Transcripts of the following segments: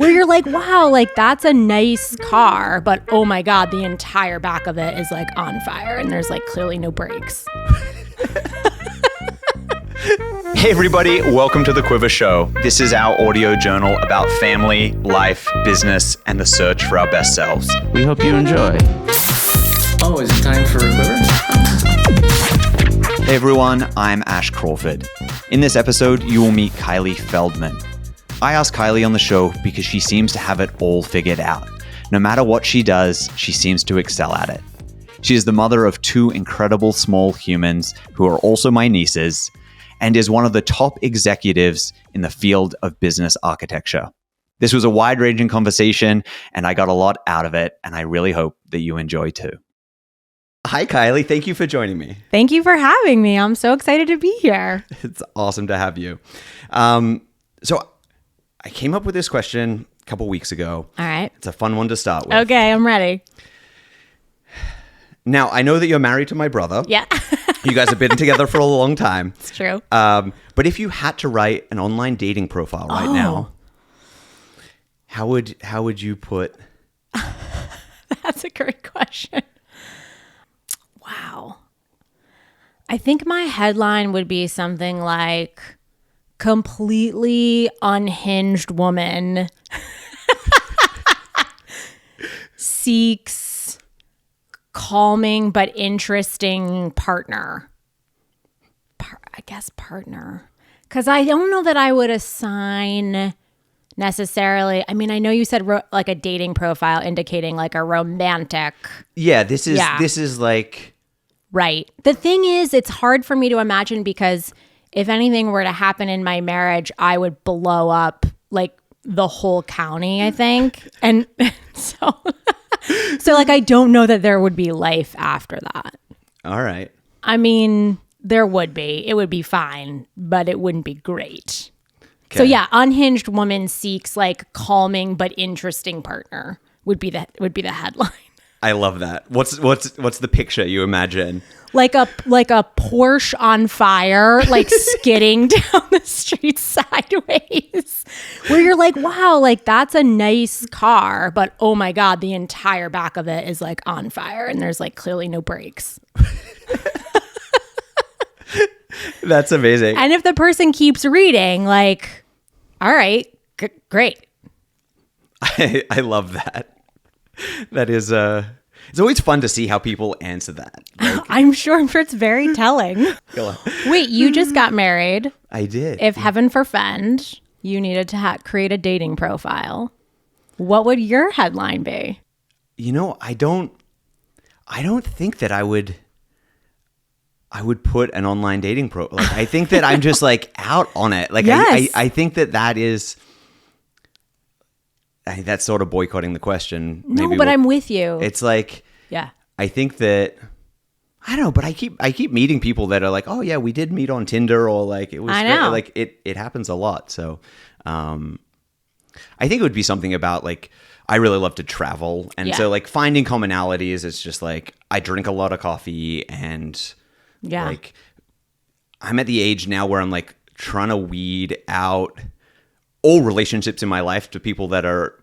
where you're like, wow, like that's a nice car, but oh my God, the entire back of it is like on fire and there's like clearly no brakes. Hey everybody, welcome to the Quivr Show. This is our audio journal about family, life, business, and the search for our best selves. We hope you enjoy. Oh, is it time for Quivr? Hey everyone, I'm Ash Crawford. In this episode, you will meet Kylie Feldman. I asked Kylie on the show because she seems to have it all figured out. No matter what she does, she seems to excel at it. She is the mother of two incredible small humans who are also my nieces, and is one of the top executives in the field of business architecture. This was a wide-ranging conversation, and I got a lot out of it, and I really hope that you enjoy too. Hi, Kylie. Thank you for joining me. Thank you for having me. I'm so excited to be here. It's awesome to have you. So I came up with this question a couple weeks ago. All right. It's a fun one to start with. Okay, I'm ready. Now, I know that you're married to my brother. Yeah. You guys have been together for a long time. It's true. But if you had to write an online dating profile right now, how would you put? That's a great question. Wow. I think my headline would be something like completely unhinged woman seeks calming but interesting partner. I guess partner. Because I don't know that I would assign necessarily. I mean, I know you said like a dating profile indicating like a romantic. Yeah, this is like. Right. The thing is, it's hard for me to imagine because if anything were to happen in my marriage, I would blow up like the whole county, I think. And so like, I don't know that there would be life after that. All right. I mean, there would be. It would be fine, but it wouldn't be great. Okay. So yeah, unhinged woman seeks like calming but interesting partner would be the headline. I love that. What's the picture you imagine? Like a Porsche on fire, like skidding down the street sideways, where you're like, wow, like that's a nice car, but oh my God, the entire back of it is like on fire and there's like clearly no brakes. That's amazing. And if the person keeps reading, like, all right, great. I love that. That is, it's always fun to see how people answer that. Like, I'm sure it's very telling. Wait, you just got married. I did. If heaven forfend, you needed to create a dating profile, what would your headline be? You know, I don't think that I would put an online dating like, I think that I'm just like out on it. Like, yes. I think that is. That's sort of boycotting the question. No, but I'm with you. It's like, yeah. I think that, I don't know, but I keep meeting people that are like, oh yeah, we did meet on Tinder, or like it was I know. Like it happens a lot. So, I think it would be something about like, I really love to travel, and so like finding commonalities. It's just like I drink a lot of coffee, and like I'm at the age now where I'm like trying to weed out all relationships in my life to people that are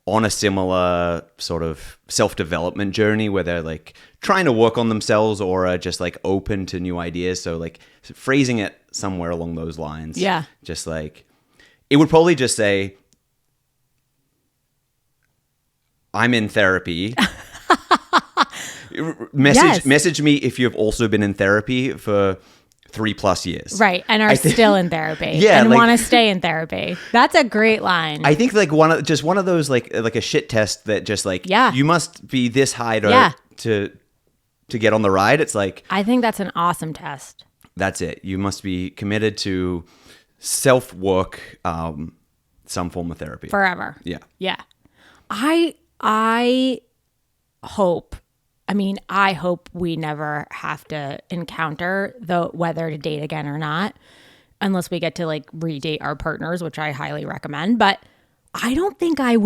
on a similar sort of self-development journey where they're like trying to work on themselves or are just like open to new ideas. So like phrasing it somewhere along those lines. Yeah. Just like, it would probably just say, I'm in therapy. Message me if you've also been in therapy for 3+ years. Right. And are still in therapy. Yeah. And like, want to stay in therapy. That's a great line. I think like one of those like a shit test that just like, you must be this high to get on the ride. It's like, I think that's an awesome test. That's it. You must be committed to self-work, some form of therapy. Forever. Yeah. Yeah. I hope we never have to encounter whether to date again or not, unless we get to like redate our partners, which I highly recommend. But I don't think I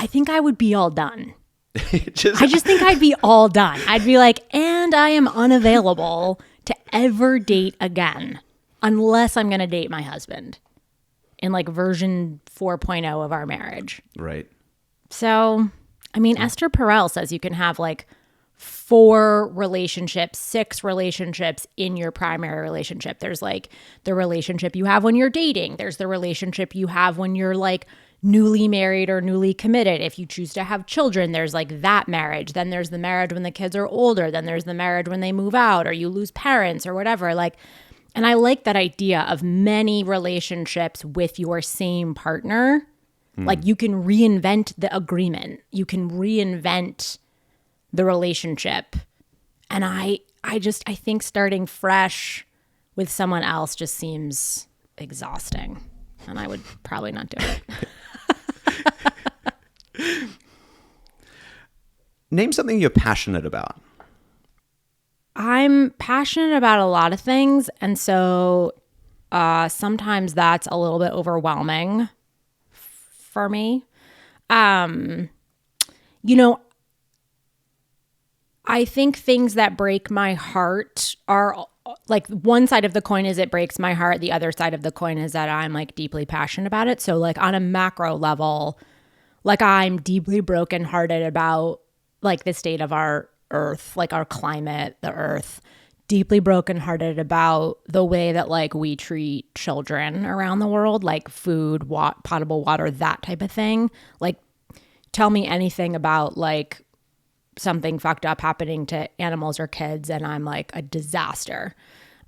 think I would be all done. I just think I'd be all done. I'd be like, and I am unavailable to ever date again unless I'm going to date my husband. in like version 4.0 of our marriage. Right. So, I mean, Esther Perel says you can have like 4 relationships, 6 relationships in your primary relationship. There's like the relationship you have when you're dating. There's the relationship you have when you're like newly married or newly committed. If you choose to have children, there's like that marriage. Then there's the marriage when the kids are older. Then there's the marriage when they move out or you lose parents or whatever. Like, and I like that idea of many relationships with your same partner. Like you can reinvent the agreement. You can reinvent the relationship. And I think starting fresh with someone else just seems exhausting. And I would probably not do it. Name something you're passionate about. I'm passionate about a lot of things. And so sometimes that's a little bit overwhelming for me. You know, I think things that break my heart are like one side of the coin is it breaks my heart. The other side of the coin is that I'm like deeply passionate about it. So like on a macro level, like I'm deeply brokenhearted about like the state of our earth, like our climate, the earth, deeply brokenhearted about the way that like we treat children around the world, like food, potable water, that type of thing. Like tell me anything about like something fucked up happening to animals or kids and I'm like a disaster.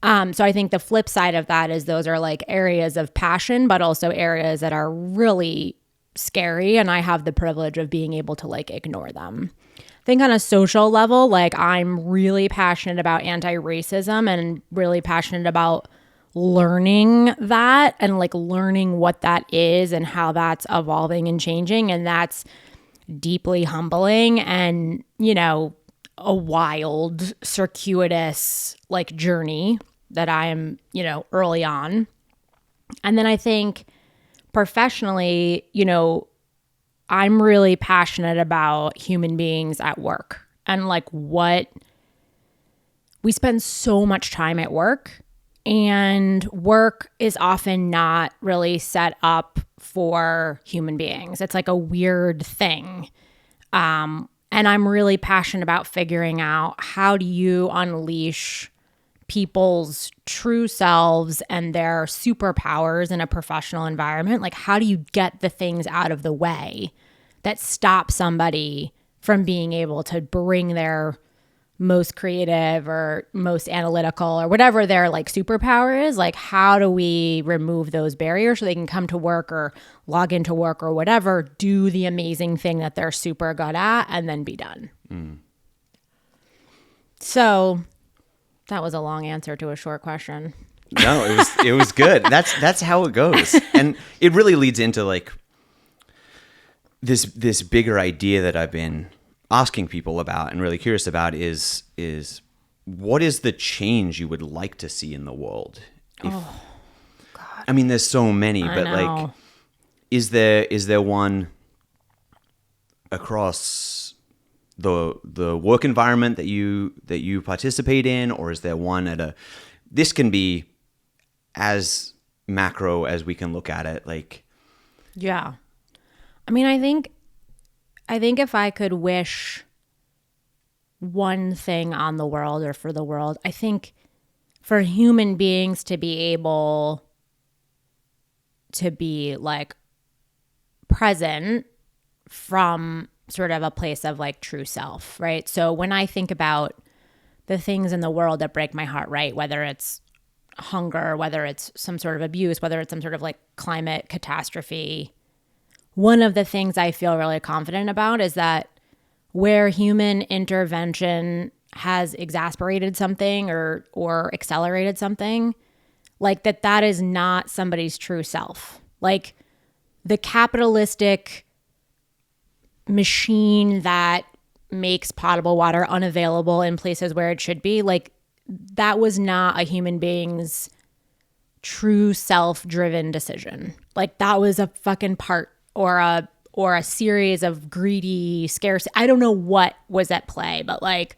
So I think the flip side of that is those are like areas of passion, but also areas that are really scary. And I have the privilege of being able to like ignore them. I think on a social level, like I'm really passionate about anti-racism and really passionate about learning that and like learning what that is and how that's evolving and changing. And that's deeply humbling and, you know, a wild, circuitous like journey that I am, you know, early on. And then I think professionally, you know, I'm really passionate about human beings at work and like what we spend so much time at work and work is often not really set up for human beings. It's like a weird thing. And I'm really passionate about figuring out how do you unleash people's true selves and their superpowers in a professional environment. Like how do you get the things out of the way that stop somebody from being able to bring their most creative or most analytical or whatever their like superpower is? Like how do we remove those barriers so they can come to work or log into work or whatever, do the amazing thing that they're super good at and then be done. So that was a long answer to a short question. No, it was good. That's how it goes. And it really leads into like this bigger idea that I've been asking people about and really curious about is what is the change you would like to see in the world? God. I mean, there's so many, but like, is there one across the work environment that you participate in, or is there one this can be as macro as we can look at it, like? Yeah. I mean, I think if I could wish one thing on the world or for the world, I think for human beings to be able to be like present from sort of a place of like true self, right? So when I think about the things in the world that break my heart, right, whether it's hunger, whether it's some sort of abuse, whether it's some sort of like climate catastrophe, one of the things I feel really confident about is that where human intervention has exasperated something or accelerated something, like that is not somebody's true self. Like the capitalistic machine that makes potable water unavailable in places where it should be, like that was not a human being's true self-driven decision. Like that was a fucking part or a series of greedy, scarce. I don't know what was at play, but like,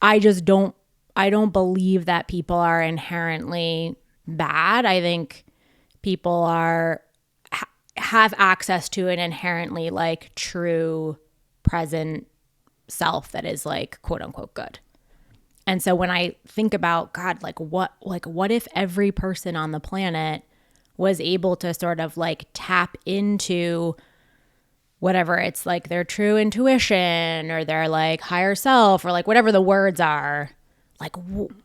I don't believe that people are inherently bad. I think people are have access to an inherently like true present self that is like quote unquote good. And so when I think about God, like what if every person on the planet was able to sort of like tap into whatever it's like their true intuition or their like higher self or like whatever the words are, like,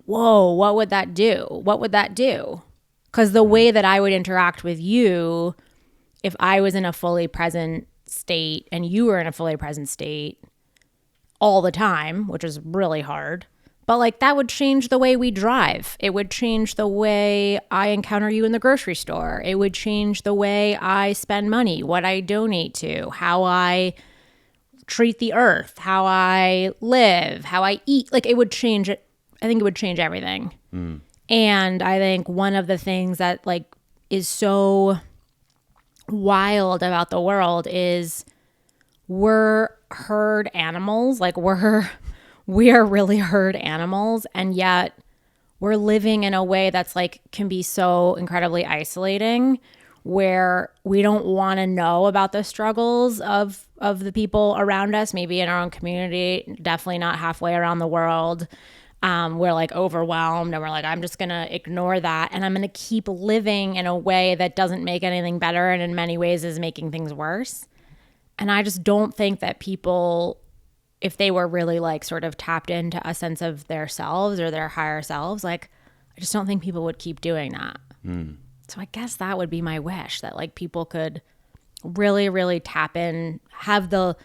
whoa, what would that do? What would that do? Because the way that I would interact with you, if I was in a fully present state and you were in a fully present state all the time, which is really hard, but like that would change the way we drive. It would change the way I encounter you in the grocery store. It would change the way I spend money, what I donate to, how I treat the earth, how I live, how I eat. Like it would change it. I think it would change everything. And I think one of the things that like is so wild about the world is we're herd animals. Like we are really herd animals, and yet we're living in a way that's like can be so incredibly isolating, where we don't want to know about the struggles of the people around us, maybe in our own community, definitely not halfway around the world. We're like overwhelmed and we're like, I'm just going to ignore that. And I'm going to keep living in a way that doesn't make anything better and in many ways is making things worse. And I just don't think that people, if they were really like sort of tapped into a sense of their selves or their higher selves, like I just don't think people would keep doing that. So I guess that would be my wish, that like people could really, really tap in, have the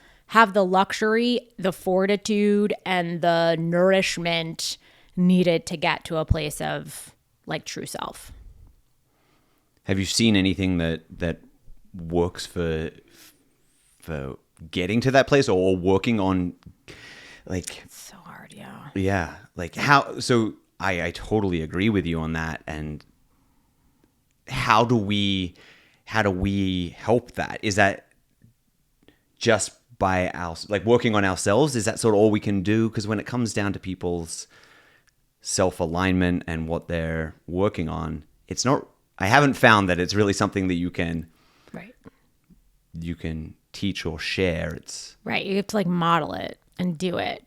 luxury, the fortitude, and the nourishment needed to get to a place of like true self. Have you seen anything that works for getting to that place or working on like? It's so hard, yeah. Yeah, like how? So I totally agree with you on that. And how do we help that? Is that just by like working on ourselves? Is that sort of all we can do? Because when it comes down to people's self-alignment and what they're working on, it's not, I haven't found that it's really something that you can teach or share. It's right. You have to like model it and do it.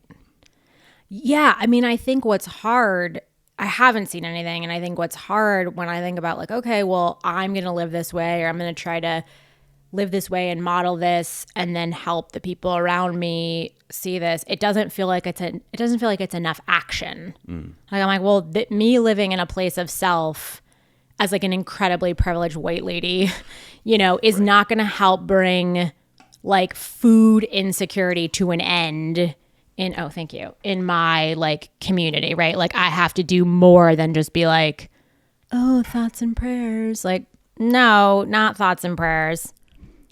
Yeah. I mean, I think what's hard, I haven't seen anything. And I think what's hard when I think about like, okay, well, I'm going to live this way, or I'm going to try to live this way and model this and then help the people around me see this. It doesn't feel like it's enough action. Like I'm like, well, me living in a place of self as like an incredibly privileged white lady, is not going to help bring like food insecurity to an end in my like community, right? Like I have to do more than just be like, oh, thoughts and prayers. Like, no, not thoughts and prayers.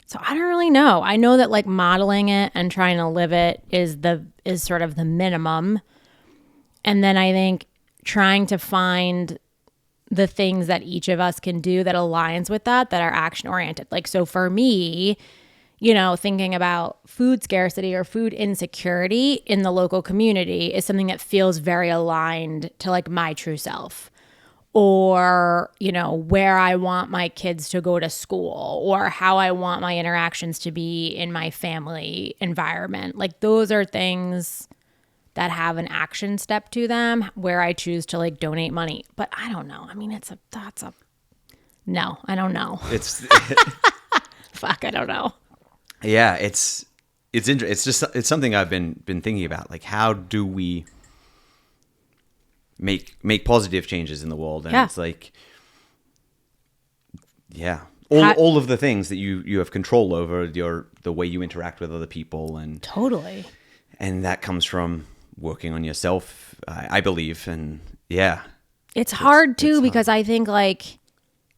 So I don't really know. I know that like modeling it and trying to live it is sort of the minimum. And then I think trying to find the things that each of us can do that aligns with that are action oriented. Like, so for me, thinking about food scarcity or food insecurity in the local community is something that feels very aligned to like my true self. Or, where I want my kids to go to school, or how I want my interactions to be in my family environment. Like those are things that have an action step to them where I choose to like donate money. But I don't know. I mean, no, I don't know. It's fuck, I don't know. Yeah, it's it's something I've been thinking about. Like, how do we make positive changes in the world? And it's like, all of the things that you have control over, the way you interact with other people, and totally, and that comes from working on yourself, I believe. And it's hard too, because I think like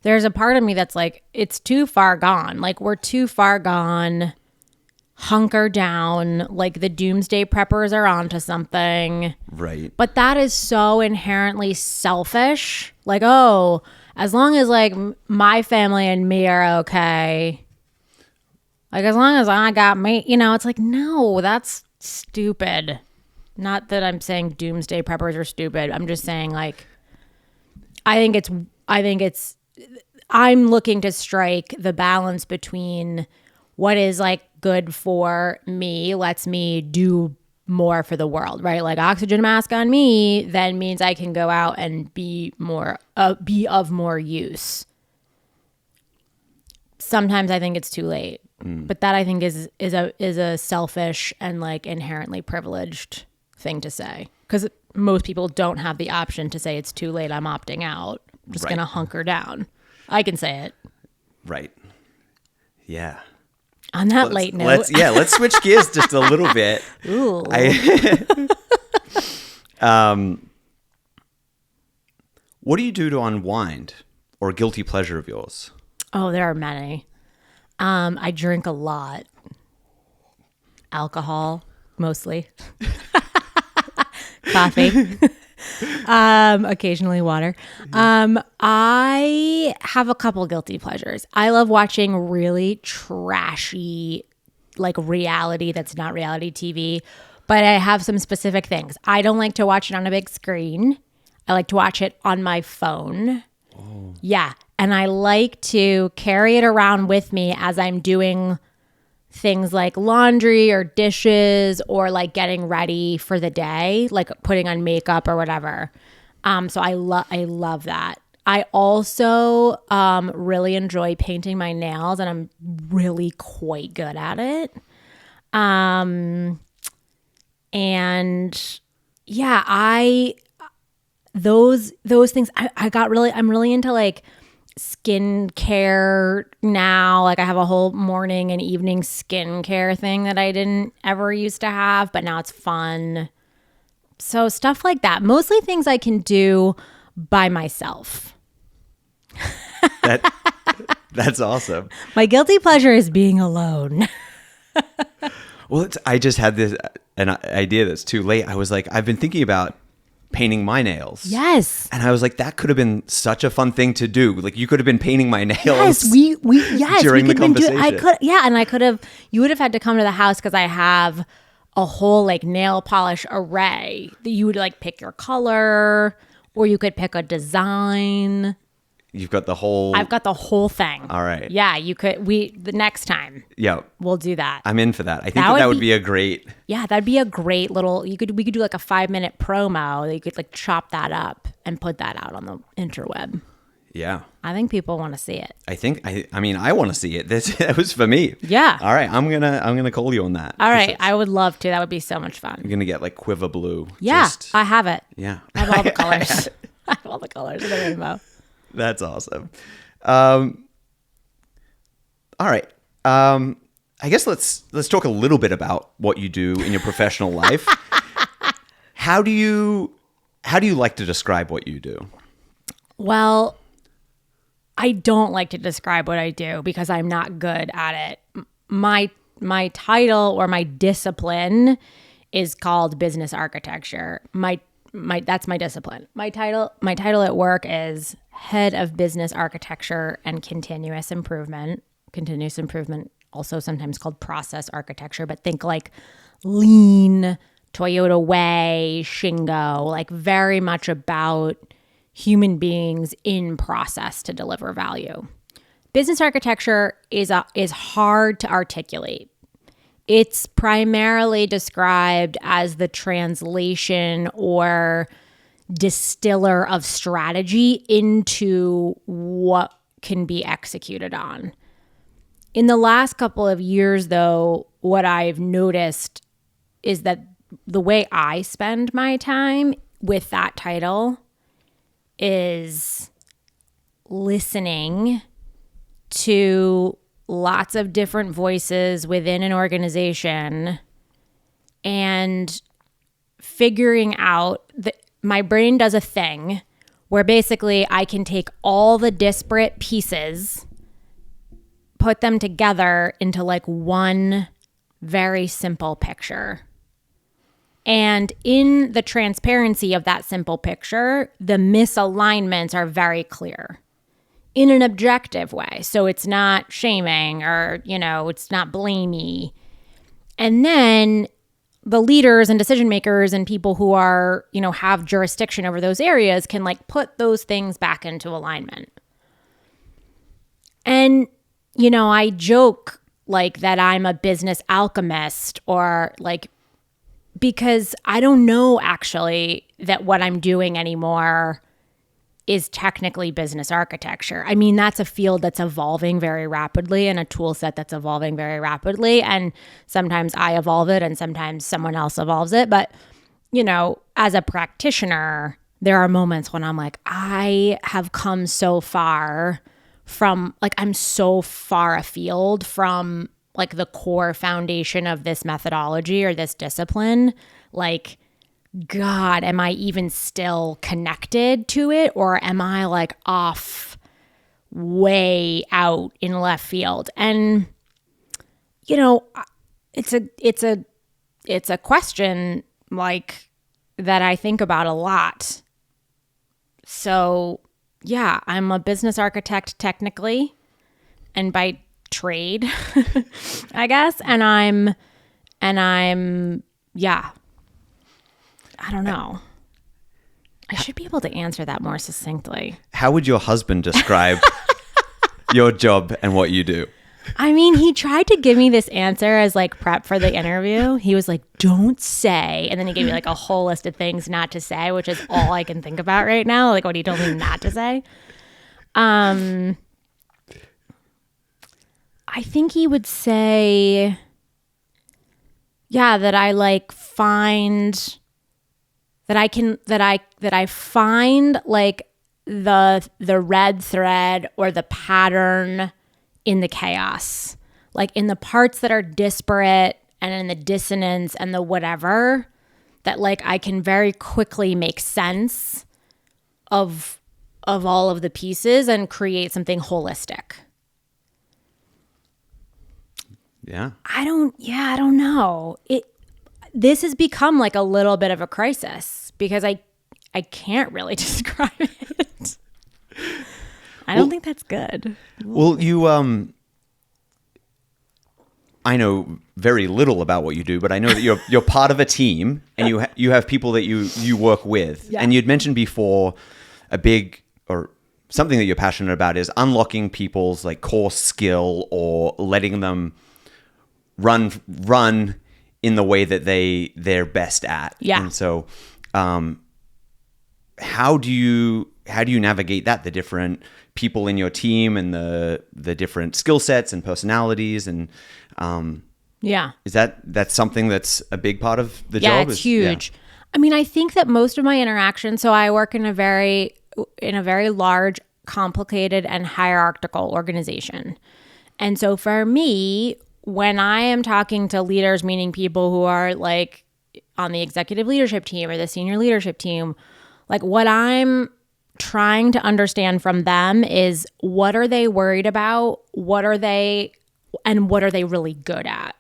there's a part of me that's like, it's too far gone. Like we're too far gone. Hunker down, like the doomsday preppers are onto something. Right. But that is so inherently selfish. Like, oh, as long as like my family and me are okay, like as long as I got me, it's like, no, that's stupid. Not that I'm saying doomsday preppers are stupid. I'm just saying like, I think it's I'm looking to strike the balance between what is like good for me, lets me do more for the world, right? Like oxygen mask on me then means I can go out and be of more use. Sometimes I think it's too late, but that I think is a selfish and like inherently privileged thing to say, because most people don't have the option to say it's too late, I'm opting out, I'm just gonna hunker down. I can say it. Right. Yeah. On that late note. Let's switch gears just a little bit. Ooh. What do you do to unwind, or a guilty pleasure of yours? Oh, there are many. I drink a lot. Alcohol, mostly. Coffee. Occasionally water. I have a couple guilty pleasures. I love watching really trashy, like reality that's not reality TV, but I have some specific things. I don't like to watch it on a big screen. I like to watch it on my phone. Oh. Yeah. And I like to carry it around with me as I'm doing things like laundry or dishes or like getting ready for the day, like putting on makeup or whatever. So I love that. I also really enjoy painting my nails, and I'm really quite good at it. And yeah, those things I'm really into like skincare now. Like I have a whole morning and evening skincare thing that I didn't ever used to have, but now it's fun. So stuff like that. Mostly things I can do by myself. That's awesome. My guilty pleasure is being alone. Well, I just had an idea that's too late. I was like, I've been thinking about painting my nails. Yes. And I was like, that could have been such a fun thing to do. Like you could have been painting my nails. Yes, during the conversation. You would have had to come to the house because I have a whole like nail polish array that you would like pick your color, or you could pick a design. You've got the whole... I've got the whole thing. All right. Yeah, you could... The next time. Yeah. We'll do that. I'm in for that. I think that would be a great... Yeah, that'd be a great little... We could do like a 5-minute promo that you could like chop that up and put that out on the interweb. Yeah. I think people want to see it. I want to see it. That was for me. Yeah. All right. I'm gonna call you on that. All right. I would love to. That would be so much fun. You're gonna get like Quivr blue. Yeah, I have it. Yeah. I have all the colors. I have all the colors of the rainbow. That's awesome. All right. I guess let's talk a little bit about what you do in your professional life. How do you like to describe what you do? Well, I don't like to describe what I do because I'm not good at it. My title or my discipline is called business architecture. That's my discipline. My title at work is head of business architecture and continuous improvement. Continuous improvement, also sometimes called process architecture, but think like Lean, Toyota Way, Shingo, like very much about human beings in process to deliver value. Business architecture is hard to articulate. It's primarily described as the translation or distiller of strategy into what can be executed on. In the last couple of years, though, what I've noticed is that the way I spend my time with that title is listening to lots of different voices within an organization and figuring out that my brain does a thing where basically I can take all the disparate pieces, put them together into like one very simple picture. And in the transparency of that simple picture, the misalignments are very clear in an objective way. So it's not shaming or, it's not blamey. And then the leaders and decision makers and people who are, have jurisdiction over those areas can like put those things back into alignment. And, you know, I joke like that I'm a business alchemist or like, because I don't know actually that what I'm doing anymore is technically business architecture. I mean, that's a field that's evolving very rapidly and a tool set that's evolving very rapidly. And sometimes I evolve it and sometimes someone else evolves it. But, you know, as a practitioner, there are moments when I'm like, I have come so far from, like, I'm so far afield from like the core foundation of this methodology or this discipline. Like, God, am I even still connected to it, or am I like off way out in left field? And, you know, it's a question like that I think about a lot. So yeah, I'm a business architect technically and by trade, I guess. And I'm, yeah, I don't know. I should be able to answer that more succinctly. How would your husband describe your job and what you do? I mean, he tried to give me this answer as like prep for the interview. He was like, don't say. And then he gave me like a whole list of things not to say, which is all I can think about right now. Like what he told me not to say. I think he would say, yeah, that I like find that I find like the red thread or the pattern in the chaos, like in the parts that are disparate and in the dissonance and the whatever, that like I can very quickly make sense of all of the pieces and create something holistic. Yeah. I don't know. This has become like a little bit of a crisis because I can't really describe it. I don't think that's good. Well, you I know very little about what you do, but I know that you're part of a team and you have people that you work with. Yeah. And you'd mentioned before a big or something that you're passionate about is unlocking people's like core skill or letting them run in the way that they're best at. Yeah. And so how do you navigate that, the different people in your team and the different skill sets and personalities and yeah. Is that's something that's a big part of the yeah, job? It's huge. Yeah. I mean, I think that most of my interactions, so I work in a very large, complicated and hierarchical organization. And so for me, when I am talking to leaders, meaning people who are like on the executive leadership team or the senior leadership team, like what I'm trying to understand from them is what are they worried about? What are they really good at?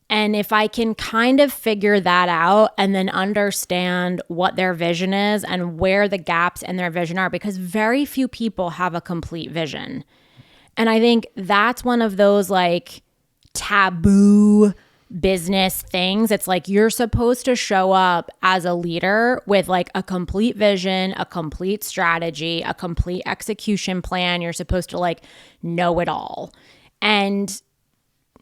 And if I can kind of figure that out and then understand what their vision is and where the gaps in their vision are, because very few people have a complete vision. And I think that's one of those like taboo business things. It's like you're supposed to show up as a leader with like a complete vision, a complete strategy, a complete execution plan. You're supposed to like know it all. And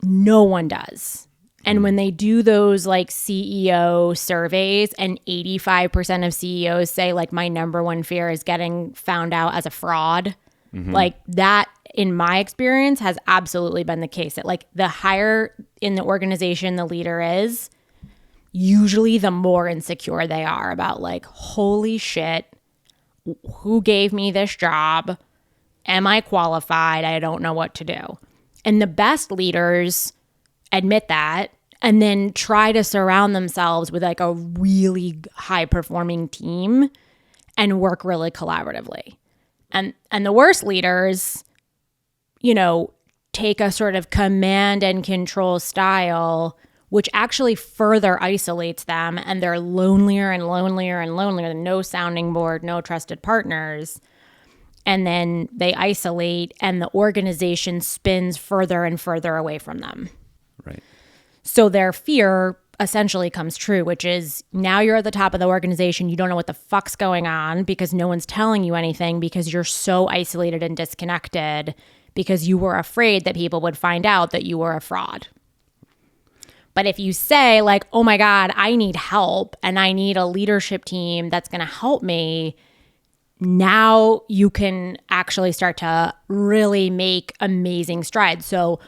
no one does. And when they do those like CEO surveys and 85% of CEOs say like my number one fear is getting found out as a fraud, like that in my experience has absolutely been the case. That like the higher in the organization the leader is, usually the more insecure they are about like, holy shit, who gave me this job? Am I qualified? I don't know what to do. And the best leaders admit that and then try to surround themselves with like a really high performing team and work really collaboratively. And the worst leaders, you know, take a sort of command and control style, which actually further isolates them, and they're lonelier and lonelier and lonelier. No sounding board, no trusted partners. And then they isolate and the organization spins further and further away from them. Right. So their fear essentially comes true, which is now you're at the top of the organization. You don't know what the fuck's going on because no one's telling you anything because you're so isolated and disconnected because you were afraid that people would find out that you were a fraud. But if you say like, oh my God, I need help and I need a leadership team that's going to help me, now you can actually start to really make amazing strides. So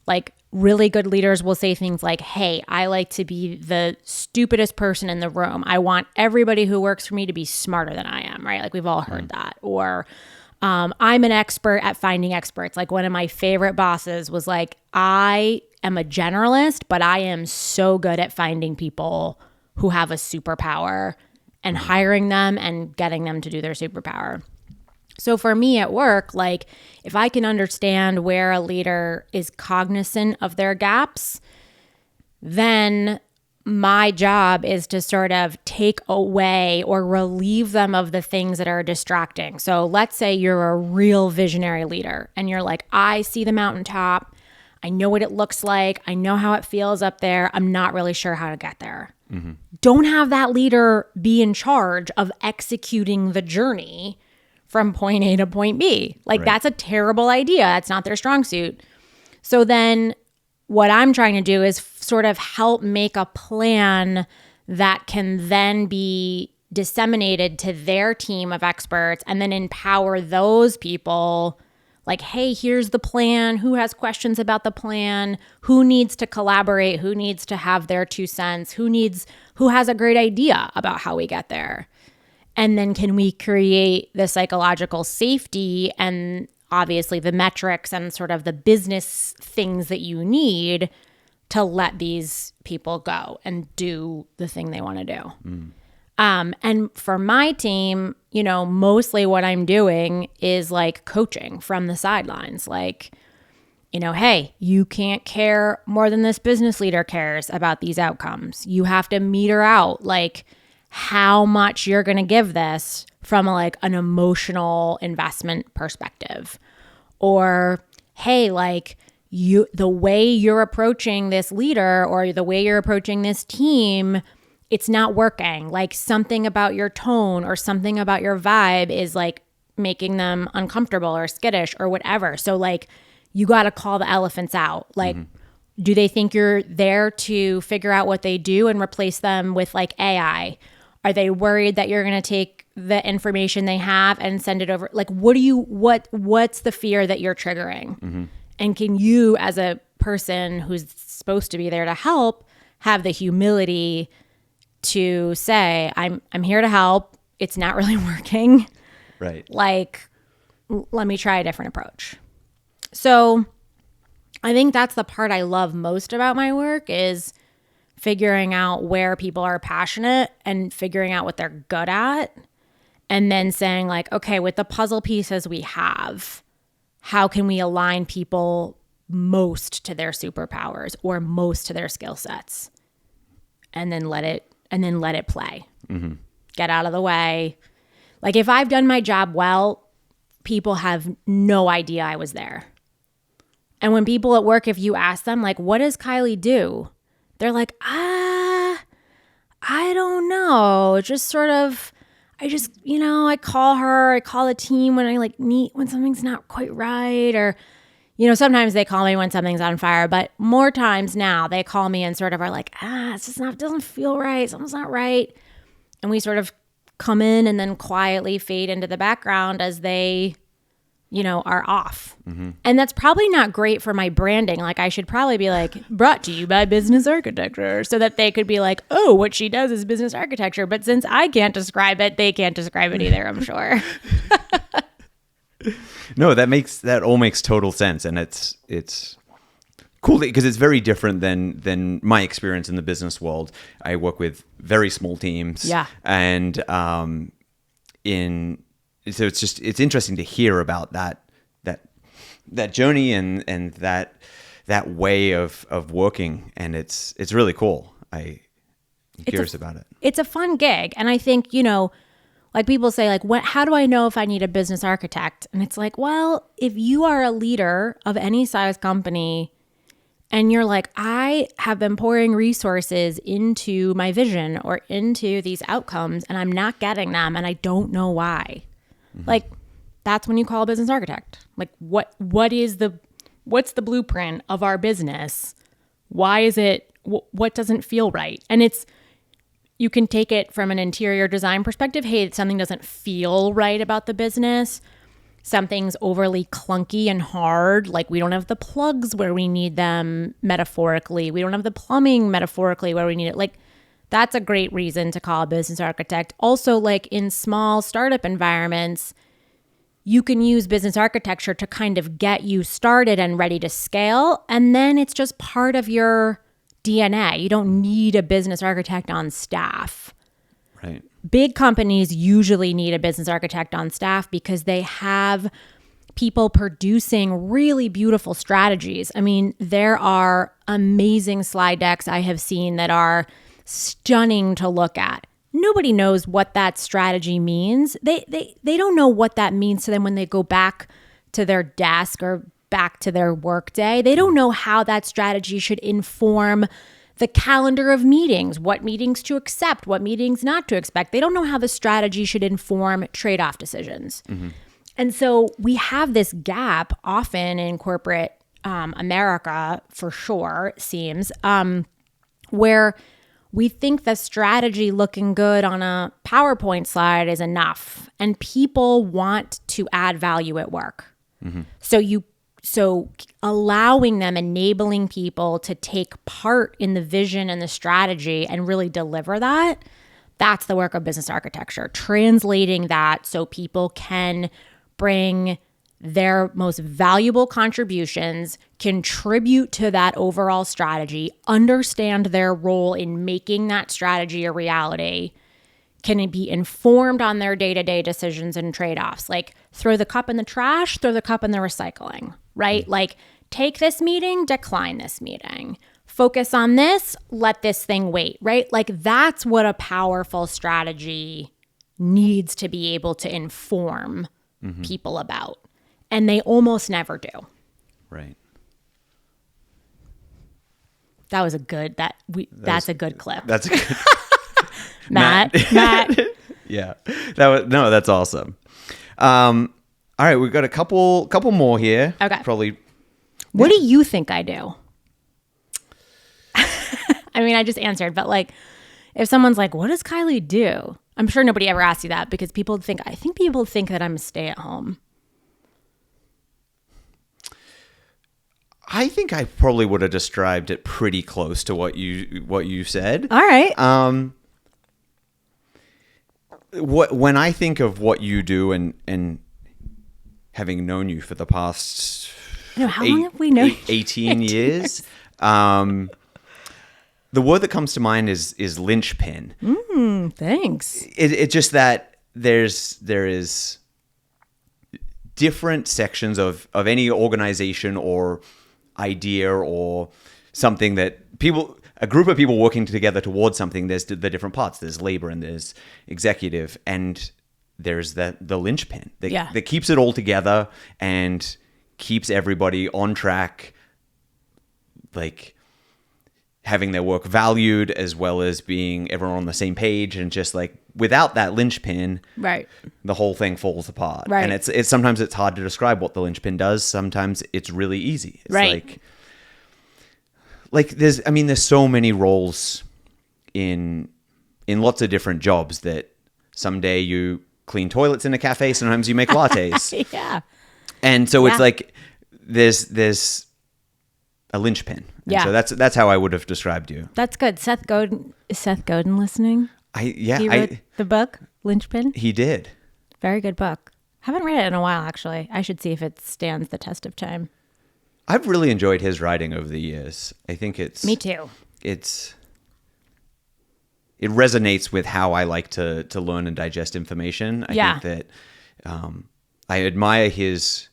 like really good leaders will say things like, hey, I like to be the stupidest person in the room. I want everybody who works for me to be smarter than I am, right? Like we've all heard that. Or I'm an expert at finding experts. Like one of my favorite bosses was like, I am a generalist, but I am so good at finding people who have a superpower and hiring them and getting them to do their superpower. So for me at work, like if I can understand where a leader is cognizant of their gaps, then my job is to sort of take away or relieve them of the things that are distracting. So let's say you're a real visionary leader and you're like, I see the mountaintop. I know what it looks like. I know how it feels up there. I'm not really sure how to get there. Mm-hmm. Don't have that leader be in charge of executing the journey from point A to point B. Like that's a terrible idea. That's not their strong suit. So then what I'm trying to do is sort of help make a plan that can then be disseminated to their team of experts and then empower those people like, hey, here's the plan. Who has questions about the plan? Who needs to collaborate? Who needs to have their 2 cents? Who has a great idea about how we get there? And then can we create the psychological safety and obviously the metrics and sort of the business things that you need to let these people go and do the thing they want to do. And for my team, you know, mostly what I'm doing is like coaching from the sidelines. Like, you know, hey, you can't care more than this business leader cares about these outcomes. You have to meter out like how much you're going to give this from like an emotional investment perspective. Or, hey, like the way you're approaching this leader or the way you're approaching this team, it's not working. Like something about your tone or something about your vibe is like making them uncomfortable or skittish or whatever. So like you got to call the elephants out. Like, do they think you're there to figure out what they do and replace them with like AI? Are they worried that you're going to take the information they have and send it over? Like, what's the fear that you're triggering? And can you, as a person who's supposed to be there to help, have the humility to say, I'm here to help. It's not really working. Right. Like, let me try a different approach. So I think that's the part I love most about my work is figuring out where people are passionate and figuring out what they're good at. And then saying like, okay, with the puzzle pieces we have, how can we align people most to their superpowers or most to their skill sets? And then let it play. Get out of the way. Like if I've done my job well, people have no idea I was there. And when people at work, if you ask them like, what does Kylie do? They're like, I don't know. Just sort of, I call her, I call the team when I like need, when something's not quite right, or, sometimes they call me when something's on fire, but more times now they call me and sort of are like, it's just not, doesn't feel right. Something's not right. And we sort of come in and then quietly fade into the background as they, are off. And that's probably not great for my branding. Like I should probably be like, brought to you by business architecture, so that they could be like, oh, what she does is business architecture. But since I can't describe it, they can't describe it either, I'm sure. No, that all makes total sense. And it's cool because it's very different than my experience in the business world. I work with very small teams. Yeah. And so it's interesting to hear about that journey and that way of working, and it's really cool. I'm curious about it. It's a fun gig, and I think like people say like, how do I know if I need a business architect? And it's like, well, if you are a leader of any size company and you're like, I have been pouring resources into my vision or into these outcomes and I'm not getting them and I don't know why. Like that's when you call a business architect. Like what's the blueprint of our business? Why is it, what doesn't feel right? And you can take it from an interior design perspective. Hey, something doesn't feel right about the business. Something's overly clunky and hard. Like we don't have the plugs where we need them metaphorically. We don't have the plumbing metaphorically where we need it. Like that's a great reason to call a business architect. Also, like in small startup environments, you can use business architecture to kind of get you started and ready to scale. And then it's just part of your DNA. You don't need a business architect on staff. Right. Big companies usually need a business architect on staff because they have people producing really beautiful strategies. I mean, there are amazing slide decks I have seen that are stunning to look at. Nobody knows what that strategy means. They don't know what that means to them when they go back to their desk or back to their work day. They don't know how that strategy should inform the calendar of meetings, what meetings to accept, what meetings not to expect. They don't know how the strategy should inform trade-off decisions. Mm-hmm. And so we have this gap often in corporate America, for sure, seems, where we think the strategy looking good on a PowerPoint slide is enough, and people want to add value at work. Mm-hmm. So allowing them, enabling people to take part in the vision and the strategy and really deliver that, that's the work of business architecture. Translating that so people can bring their most valuable contributions, contribute to that overall strategy, understand their role in making that strategy a reality, can it be informed on their day-to-day decisions and trade-offs. Like throw the cup in the trash, throw the cup in the recycling, right? Like take this meeting, decline this meeting. Focus on this, let this thing wait, right? Like that's what a powerful strategy needs to be able to inform people about. And they almost never do. Right. That was a good, that's a good clip. That's a good Matt. Yeah. That's awesome. All right, we've got a couple more here. Okay. Probably. What do you think I do? I mean, I just answered, but like, if someone's like, what does Kylie do? I'm sure nobody ever asks you that because people think that I'm a stay-at-home. I think I probably would have described it pretty close to what you said. All right. When I think of what you do and having known you for the past how long have we known 18 years, the word that comes to mind is linchpin. Thanks. It's just that there is different sections of any organization or idea or something that a group of people working together towards something. There's the different parts. There's labor and there's executive, and there's the linchpin that keeps it all together and keeps everybody on track, like having their work valued as well as being everyone on the same page. And just like without that linchpin, right, the whole thing falls apart. Right. And it's sometimes it's hard to describe what the linchpin does. Sometimes it's really easy. It's right. Like there's so many roles in lots of different jobs that someday you clean toilets in a cafe, sometimes you make lattes. Yeah. And so it's like there's a linchpin. And so that's how I would have described you. That's good. Seth Godin, is Seth Godin listening? He wrote the book Linchpin. He did. Very good book. Haven't read it in a while, actually. I should see if it stands the test of time. I've really enjoyed his writing over the years. I think Me too. It resonates with how I like to learn and digest information. I think that I admire his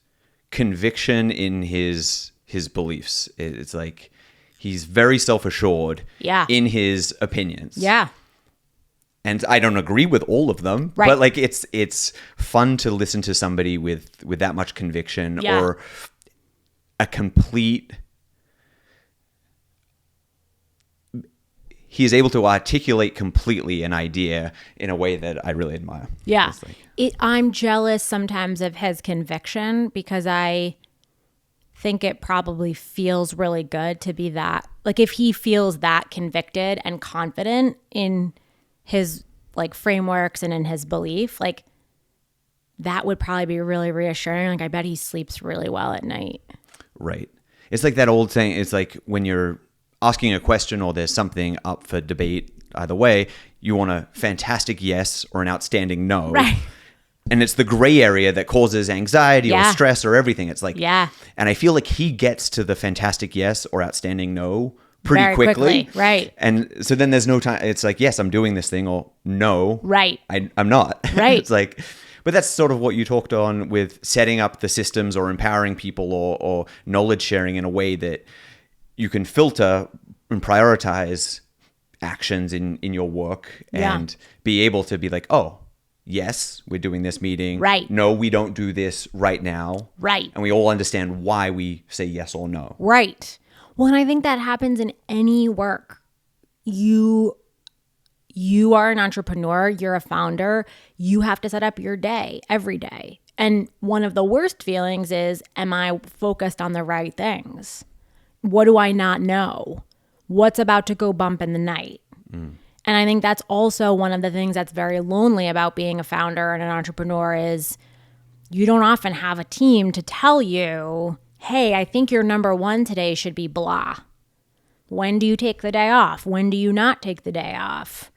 conviction in his beliefs. It's like he's very self-assured in his opinions. Yeah. And I don't agree with all of them, but like it's fun to listen to somebody with that much conviction or he is able to articulate completely an idea in a way that I really admire. Yeah. I'm jealous sometimes of his conviction because I think it probably feels really good to be that. Like if he feels that convicted and confident in his like frameworks and in his belief, like that would probably be really reassuring. Like I bet he sleeps really well at night. Right. It's like that old saying. It's like when you're asking a question or there's something up for debate, either way, you want a fantastic yes or an outstanding no. Right. And it's the gray area that causes anxiety or stress or everything. It's like, and I feel like he gets to the fantastic yes or outstanding no pretty very quickly. Right. And so then there's no time. It's like, yes, I'm doing this thing, or no, right. I'm not. Right. It's like, but that's sort of what you talked on with setting up the systems or empowering people or knowledge sharing in a way that you can filter and prioritize actions in your work and be able to be like, oh, yes, we're doing this meeting. Right. No, we don't do this right now. Right. And we all understand why we say yes or no. Right. Well, and I think that happens in any work. You are an entrepreneur, you're a founder, you have to set up your day every day. And one of the worst feelings is, am I focused on the right things? What do I not know? What's about to go bump in the night? And I think that's also one of the things that's very lonely about being a founder and an entrepreneur is you don't often have a team to tell you, hey, I think your number one today should be blah. When do you take the day off? When do you not take the day off?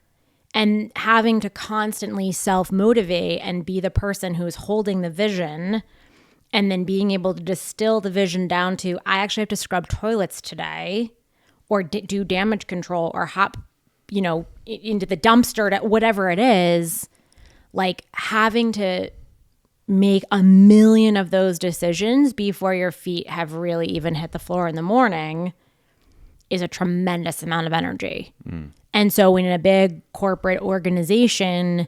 And having to constantly self-motivate and be the person who's holding the vision and then being able to distill the vision down to, I actually have to scrub toilets today or do damage control or hop, into the dumpster, whatever it is, like having to make a million of those decisions before your feet have really even hit the floor in the morning is a tremendous amount of energy. And so in a big corporate organization,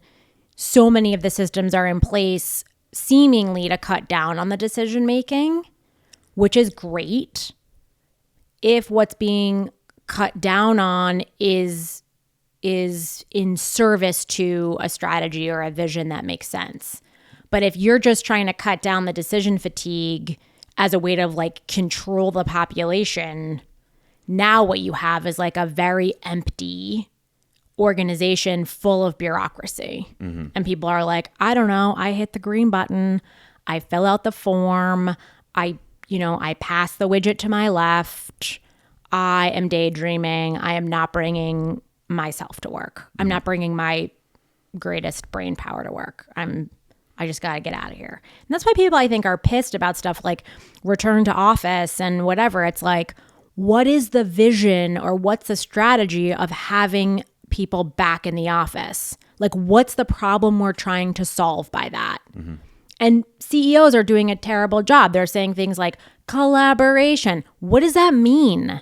so many of the systems are in place seemingly to cut down on the decision making, which is great if what's being cut down on is in service to a strategy or a vision that makes sense. But if you're just trying to cut down the decision fatigue as a way to like control the population, now what you have is like a very empty organization full of bureaucracy. And people are like, I don't know, I hit the green button, I fill out the form, I pass the widget to my left, I am daydreaming, I am not bringing myself to work. I'm not bringing my greatest brain power to work. I just got to get out of here. And that's why people, I think, are pissed about stuff like return to office and whatever. It's like, what is the vision or what's the strategy of having people back in the office? Like, what's the problem we're trying to solve by that? And CEOs are doing a terrible job. They're saying things like collaboration. What does that mean?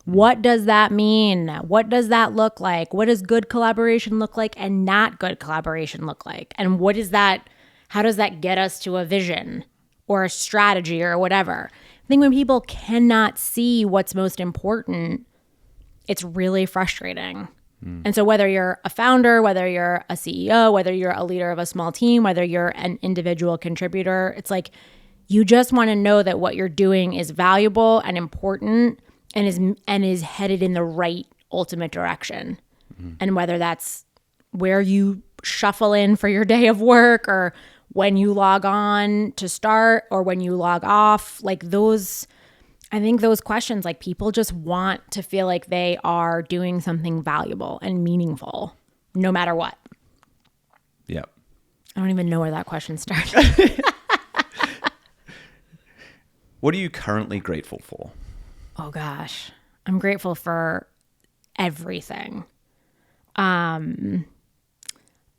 What does that mean? What does that look like? What does good collaboration look like and not good collaboration look like? And what is that? How does that get us to a vision or a strategy or whatever? I think when people cannot see what's most important, it's really frustrating. And so whether you're a founder, whether you're a CEO, whether you're a leader of a small team, whether you're an individual contributor, it's like you just want to know that what you're doing is valuable and important and is headed in the right ultimate direction. And whether that's where you shuffle in for your day of work or when you log on to start or when you log off, like those, I think those questions, like people just want to feel like they are doing something valuable and meaningful no matter what. Yep. I don't even know where that question started. What are you currently grateful for? Oh gosh, I'm grateful for everything.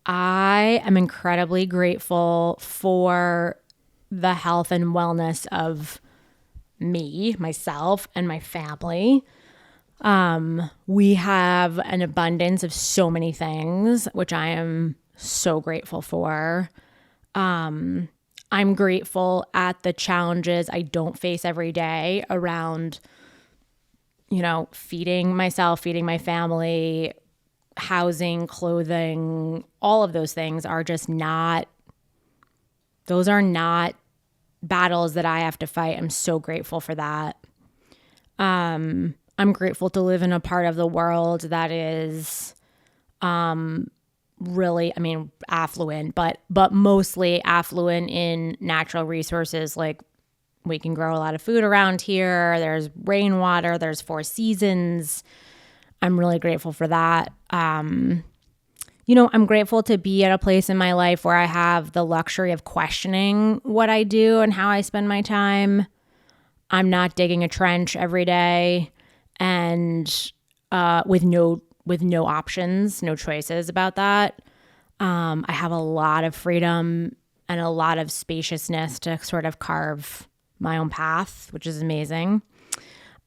I am incredibly grateful for the health and wellness of me, myself, and my family. We have an abundance of so many things, which I am so grateful for. I'm grateful at the challenges I don't face every day around feeding myself, feeding my family, housing, clothing, all of those things are just not, those are not battles that I have to fight. I'm so grateful for that. I'm grateful to live in a part of the world that is really, affluent, but mostly affluent in natural resources. Like we can grow a lot of food around here. There's rainwater, there's 4 seasons. I'm really grateful for that. I'm grateful to be at a place in my life where I have the luxury of questioning what I do and how I spend my time. I'm not digging a trench every day and with no options, no choices about that. I have a lot of freedom and a lot of spaciousness to sort of carve my own path, which is amazing.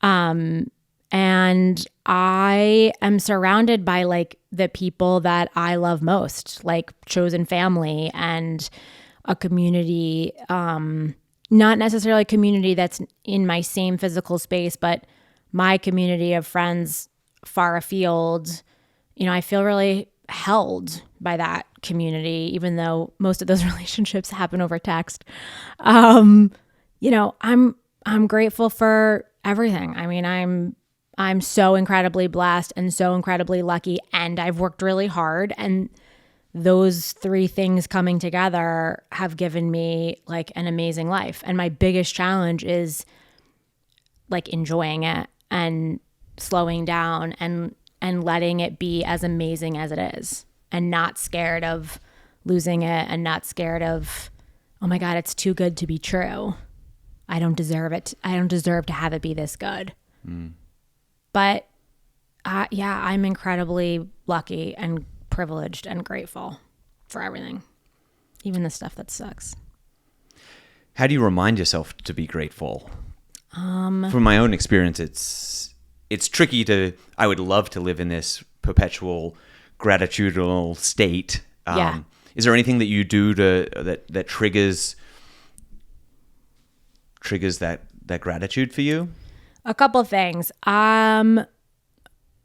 And I am surrounded by like the people that I love most, like chosen family and a community, not necessarily a community that's in my same physical space, but my community of friends far afield. I feel really held by that community, even though most of those relationships happen over text. I'm grateful for everything. I'm so incredibly blessed and so incredibly lucky, and I've worked really hard, and those 3 things coming together have given me like an amazing life. And my biggest challenge is like enjoying it and slowing down and letting it be as amazing as it is, and not scared of losing it, and not scared of, oh my God, it's too good to be true. I don't deserve it. I don't deserve to have it be this good. But I'm incredibly lucky and privileged and grateful for everything, even the stuff that sucks. How do you remind yourself to be grateful? From my own experience, it's tricky to. I would love to live in this perpetual gratitudinal state. Is there anything that you do that triggers that gratitude for you? A couple of things.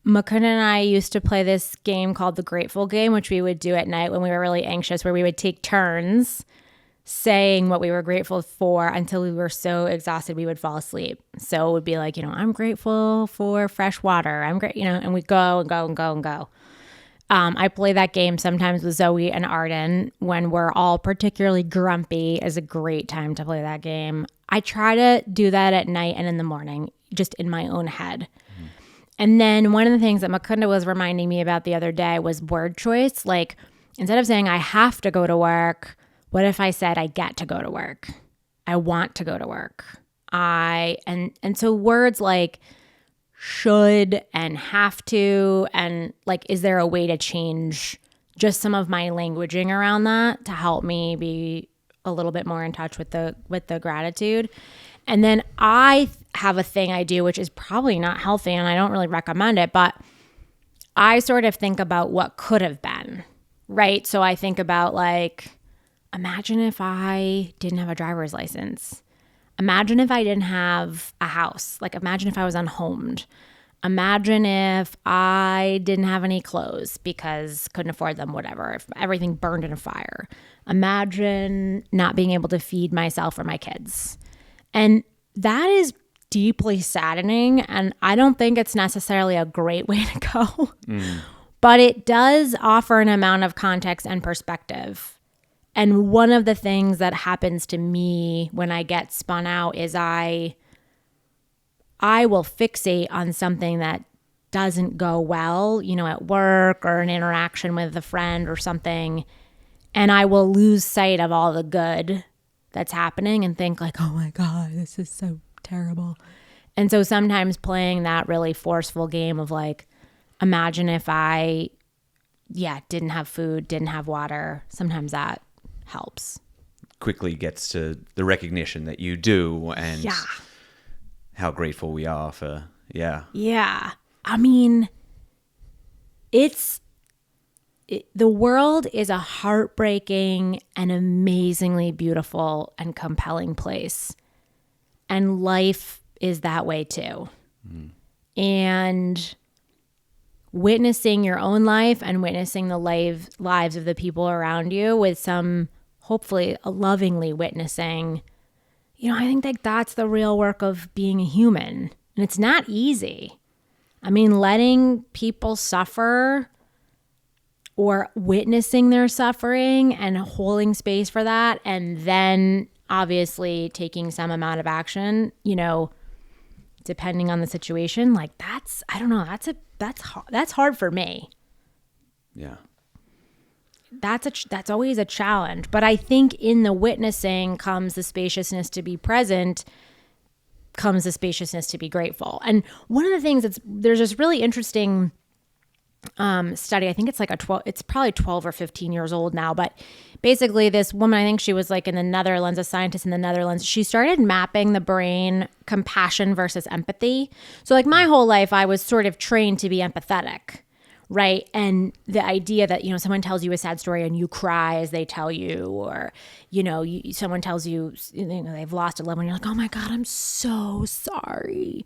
McKenna and I used to play this game called the Grateful Game, which we would do at night when we were really anxious, where we would take turns saying what we were grateful for until we were so exhausted we would fall asleep. So it would be like, I'm grateful for fresh water. I'm great, and we'd go and go and go and go. I play that game sometimes with Zoe and Arden when we're all particularly grumpy. Is a great time to play that game. I try to do that at night and in the morning, just in my own head. And then one of the things that Makunda was reminding me about the other day was word choice. Like, instead of saying I have to go to work, what if I said I get to go to work? I want to go to work. And so words like should and have to, and like, is there a way to change just some of my languaging around that to help me be a little bit more in touch with the gratitude? And then I have a thing I do, which is probably not healthy and I don't really recommend it, but I sort of think about what could have been, right? So I think about like, imagine if I didn't have a driver's license. Imagine if I didn't have a house. Like, imagine if I was unhomed. Imagine if I didn't have any clothes because couldn't afford them, whatever, if everything burned in a fire. Imagine not being able to feed myself or my kids. And that is deeply saddening, and I don't think it's necessarily a great way to go. But it does offer an amount of context and perspective. And one of the things that happens to me when I get spun out is I will fixate on something that doesn't go well, at work or an interaction with a friend or something, and I will lose sight of all the good that's happening and think like, oh my God, this is so terrible. And so sometimes playing that really forceful game of like, imagine if I, didn't have food, didn't have water, sometimes that helps. Quickly gets to the recognition that you do and how grateful we are for, Yeah. I mean, the world is a heartbreaking and amazingly beautiful and compelling place. And life is that way too. and witnessing your own life and witnessing the lives of the people around you with some, hopefully, lovingly witnessing. I think like that's the real work of being a human. And it's not easy. I mean, letting people suffer or witnessing their suffering and holding space for that, and then obviously taking some amount of action, depending on the situation, like I don't know, that's hard for me. Yeah. That's always a challenge. But I think in the witnessing comes the spaciousness to be present, comes the spaciousness to be grateful. And one of the things there's this really interesting study. I think it's it's probably 12 or 15 years old now, but basically this woman, I think she was like in the Netherlands, a scientist in the Netherlands, she started mapping the brain compassion versus empathy. So like my whole life, I was sort of trained to be empathetic. Right. And the idea that, someone tells you a sad story and you cry as they tell you, or, someone tells you, they've lost a loved one, you're like, oh my God, I'm so sorry.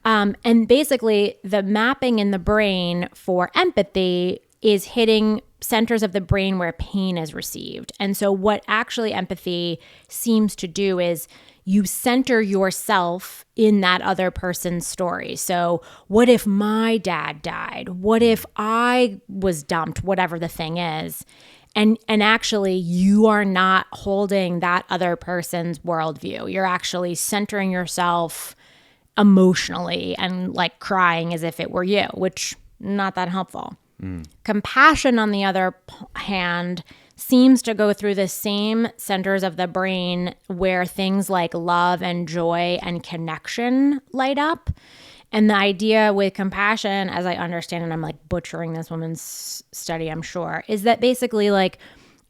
And basically the mapping in the brain for empathy is hitting centers of the brain where pain is received. And so what actually empathy seems to do is you center yourself in that other person's story. So what if my dad died? What if I was dumped? Whatever the thing is. And actually you are not holding that other person's worldview. You're actually centering yourself emotionally and like crying as if it were you, which not that helpful. Compassion, on the other hand, seems to go through the same centers of the brain where things like love and joy and connection light up. And the idea with compassion, as I understand, and I'm like butchering this woman's study, I'm sure, is that basically like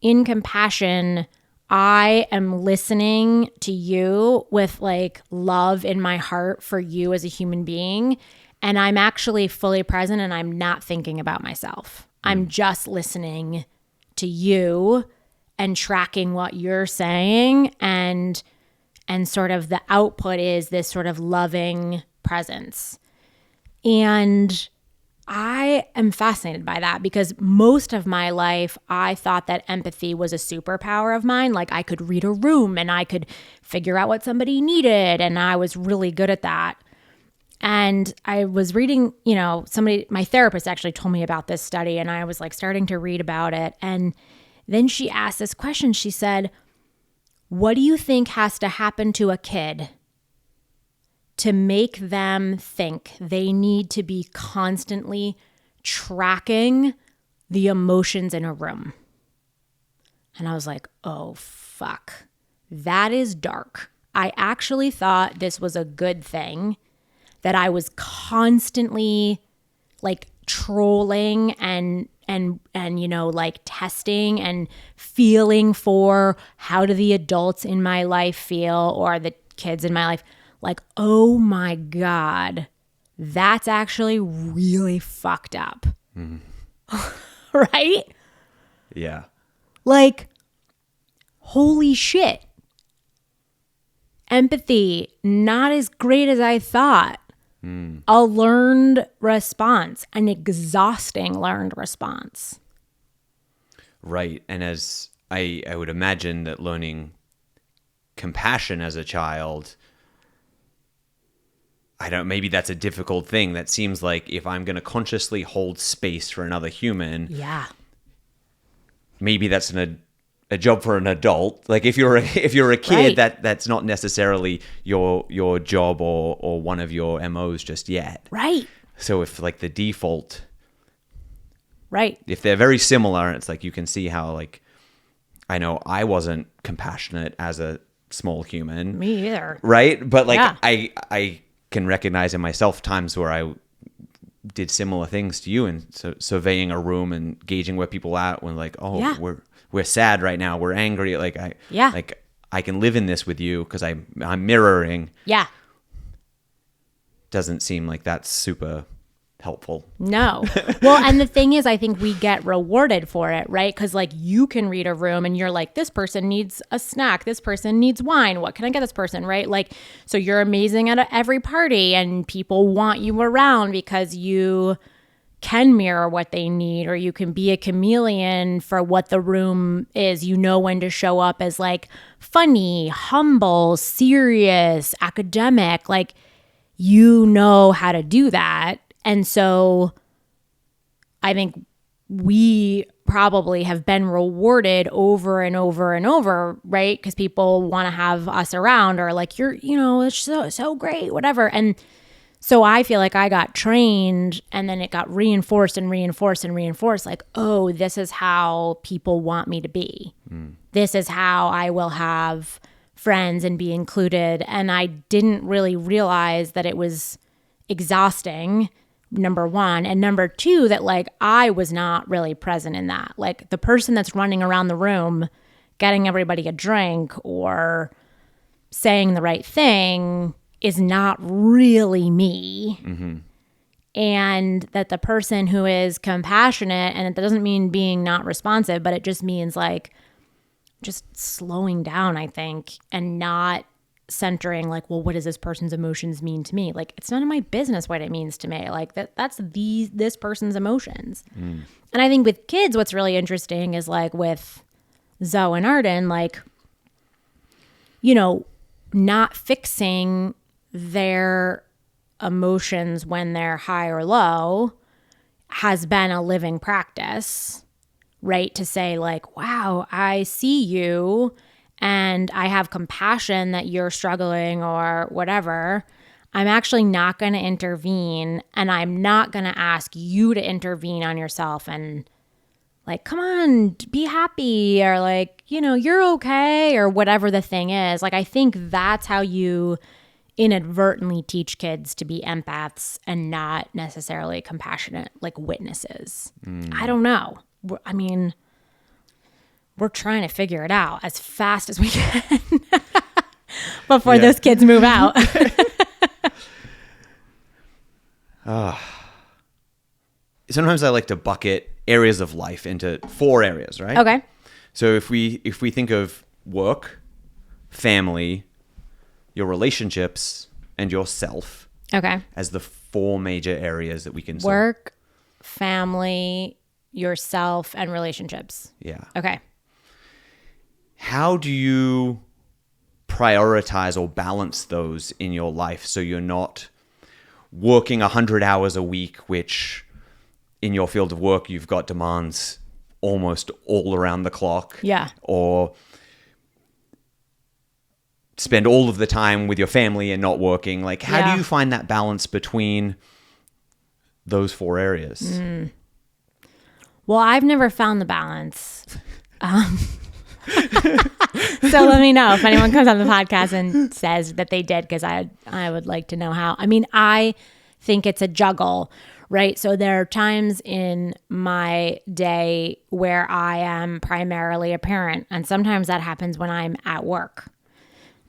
in compassion, I am listening to you with like love in my heart for you as a human being. And I'm actually fully present and I'm not thinking about myself. I'm just listening to you and tracking what you're saying, and sort of the output is this sort of loving presence. And I am fascinated by that because most of my life I thought that empathy was a superpower of mine. Like I could read a room and I could figure out what somebody needed, and I was really good at that. And I was reading, my therapist actually told me about this study, and I was like starting to read about it. And then she asked this question. She said, what do you think has to happen to a kid to make them think they need to be constantly tracking the emotions in a room? And I was like, oh, fuck. That is dark. I actually thought this was a good thing, that I was constantly like trolling and like testing and feeling for how do the adults in my life feel or the kids in my life. Like, oh my God, that's actually really fucked up. Right? Yeah. Like, holy shit. Empathy, not as great as I thought. A learned response, an exhausting learned response. Right. And as I would imagine that learning compassion as a child, maybe that's a difficult thing. That seems like if I'm going to consciously hold space for another human, yeah, maybe that's a job for an adult. Like if you're a kid, right, that's not necessarily your job or one of your MOs just yet. Right. So if like the default, right, if they're very similar, it's like you can see how like I know I wasn't compassionate as a small human. Me either. Right? But like Yeah. I can recognize in myself times where I did similar things to you, and so surveying a room and gauging where people are at when like, oh, Yeah. we're sad right now, we're angry, like Yeah. like I can live in this with you because I'm mirroring. Yeah. Doesn't seem like that's super helpful. No. Well, and the thing is, I think we get rewarded for it, right? Because like you can read a room and you're like, this person needs a snack. This person needs wine. What can I get this person, right? Like, so you're amazing at every party and people want you around because you can mirror what they need, or you can be a chameleon for what the room is. You know when to show up as like funny, humble, serious, academic. Like, you know how to do that. And so I think we probably have been rewarded over and over and over, right? Because people want to have us around, or like, you're, you know, it's so great, whatever. And so I feel like I got trained, and then it got reinforced and reinforced and reinforced. Like, oh, this is how people want me to be. This is how I will have friends and be included. And I didn't really realize that it was exhausting, number one. And number two, that like I was not really present in that. Like the person that's running around the room, getting everybody a drink or saying the right thing is not really me. And that the person who is compassionate, and it doesn't mean being not responsive, but it just means like just slowing down, I think, and not centering like, well, what does this person's emotions mean to me? Like, it's none of my business what it means to me. Like that's this person's emotions. And I think with kids, what's really interesting is like with Zoe and Arden, like, you know, not fixing their emotions when they're high or low has been a living practice, right? To say like, wow, I see you and I have compassion that you're struggling or whatever. I'm actually not going to intervene, and I'm not going to ask you to intervene on yourself and like, come on, be happy, or like, you know, you're okay, or whatever the thing is. Like, I think that's how you inadvertently teach kids to be empaths and not necessarily compassionate, like witnesses. I don't know. I mean, we're trying to figure it out as fast as we can before those kids move out. Sometimes I like to bucket areas of life into 4 areas, right? Okay. So if we think of work, family, your relationships, and yourself Okay. as the 4 major areas that we can Work, family, yourself, and relationships. Yeah. Okay. How do you prioritize or balance those in your life so you're not working 100 hours a week, which in your field of work, you've got demands almost all around the clock. Yeah. Or spend all of the time with your family and not working. Like, how do you find that balance between those 4 areas? Well, I've never found the balance. So let me know if anyone comes on the podcast and says that they did, because I would like to know how. I mean, I think it's a juggle, right? So there are times in my day where I am primarily a parent, and sometimes that happens when I'm at work.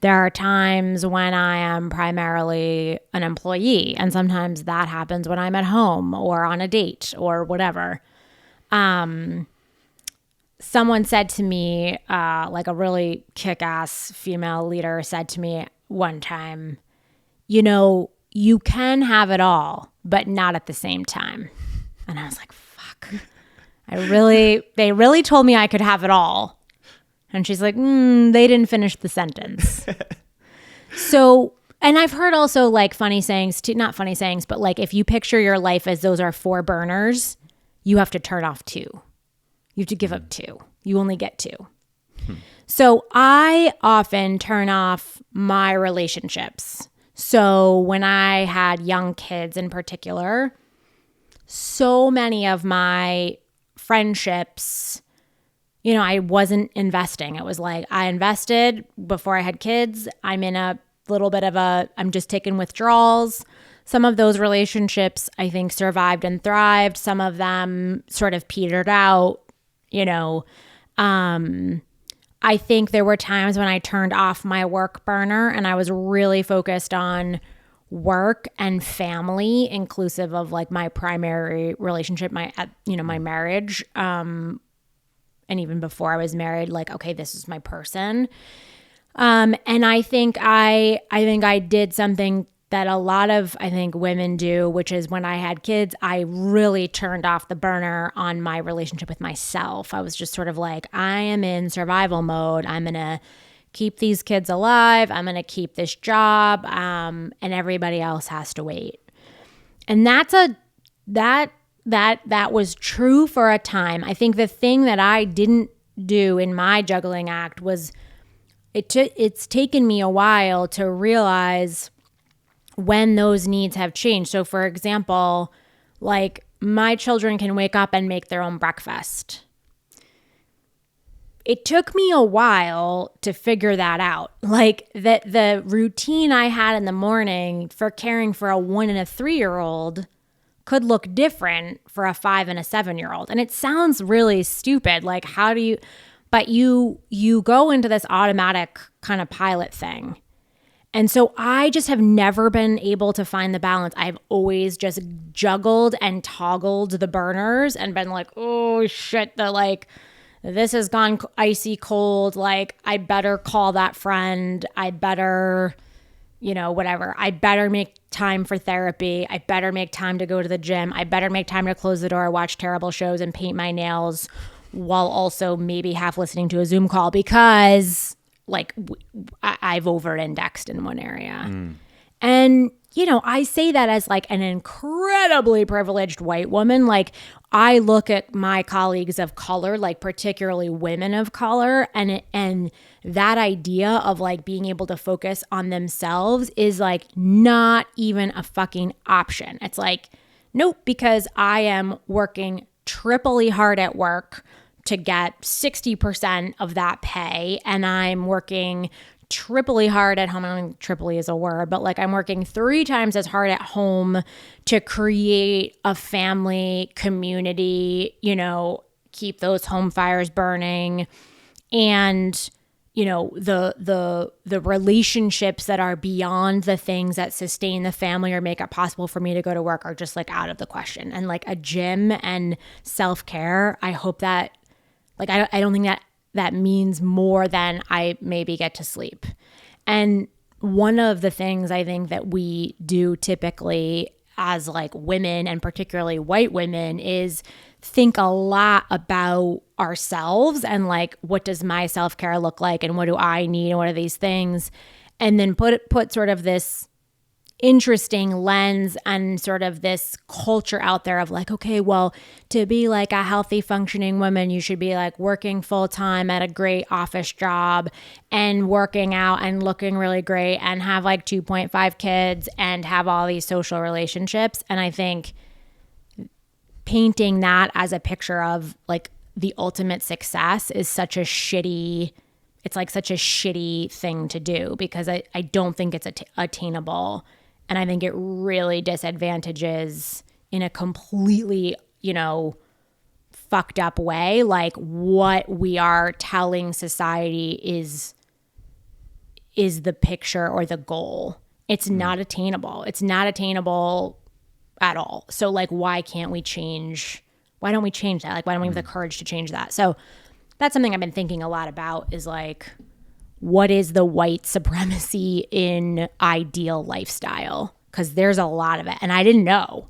There are times when I am primarily an employee, and sometimes that happens when I'm at home or on a date or whatever. Someone said to me, like a really kick-ass female leader said to me one time, you know, you can have it all, but not at the same time. And I was like, fuck. They really told me I could have it all. And she's like, they didn't finish the sentence. So, and I've heard also like funny sayings too, not funny sayings, but like if you picture your life as those are 4 burners, you have to turn off 2. You have to give up 2. You only get 2. So I often turn off my relationships. So when I had young kids in particular, so many of my friendships, you know, I wasn't investing. It was like I invested before I had kids. I'm in a little bit of I'm just taking withdrawals. Some of those relationships, I think, survived and thrived. Some of them sort of petered out, you know. I think there were times when I turned off my work burner and I was really focused on work and family, inclusive of like my primary relationship, my marriage, and even before I was married, like, okay, this is my person. And I think I did something that a lot of, I think, women do, which is when I had kids, I really turned off the burner on my relationship with myself. I was just sort of like, I am in survival mode. I'm going to keep these kids alive. I'm going to keep this job. And everybody else has to wait. And that was true for a time. I think the thing that I didn't do in my juggling act was it's taken me a while to realize when those needs have changed. So for example, like my children can wake up and make their own breakfast. It took me a while to figure that out. Like that the routine I had in the morning for caring for a 1 and a 3-year-old could look different for a 5 and a 7-year-old. And it sounds really stupid. Like but you go into this automatic kind of pilot thing. And so I just have never been able to find the balance. I've always just juggled and toggled the burners and been like, oh shit, this has gone icy cold. Like, I better call that friend. I better, whatever. I better make time for therapy. I better make time to go to the gym. I better make time to close the door, watch terrible shows, and paint my nails while also maybe half listening to a Zoom call because like I've over-indexed in one area. And, I say that as like an incredibly privileged white woman. Like I look at my colleagues of color, like particularly women of color, and that idea of like being able to focus on themselves is like not even a fucking option. It's like, nope, because I am working triply hard at work to get 60% of that pay, and I'm working triply hard at home. I don't think triply is a word, but like I'm working 3 times as hard at home to create a family community, keep those home fires burning, and the relationships that are beyond the things that sustain the family or make it possible for me to go to work are just like out of the question. And like a gym and self-care, I hope that like I don't think that means more than I maybe get to sleep. And one of the things I think that we do typically as like women, and particularly white women, is think a lot about ourselves and like, what does my self-care look like, and what do I need, and what are these things, and then put sort of this interesting lens and sort of this culture out there of like, okay, well, to be like a healthy functioning woman, you should be like working full time at a great office job and working out and looking really great and have like 2.5 kids and have all these social relationships. And I think painting that as a picture of like the ultimate success is such a shitty thing to do, because I don't think it's attainable. And I think it really disadvantages in a completely, fucked up way, like what we are telling society is the picture or the goal. It's not attainable. It's not attainable at all. So like, why don't we change that? Like, why don't we have the courage to change that? So that's something I've been thinking a lot about, is like, what is the white supremacy in ideal lifestyle? Because there's a lot of it. And I didn't know.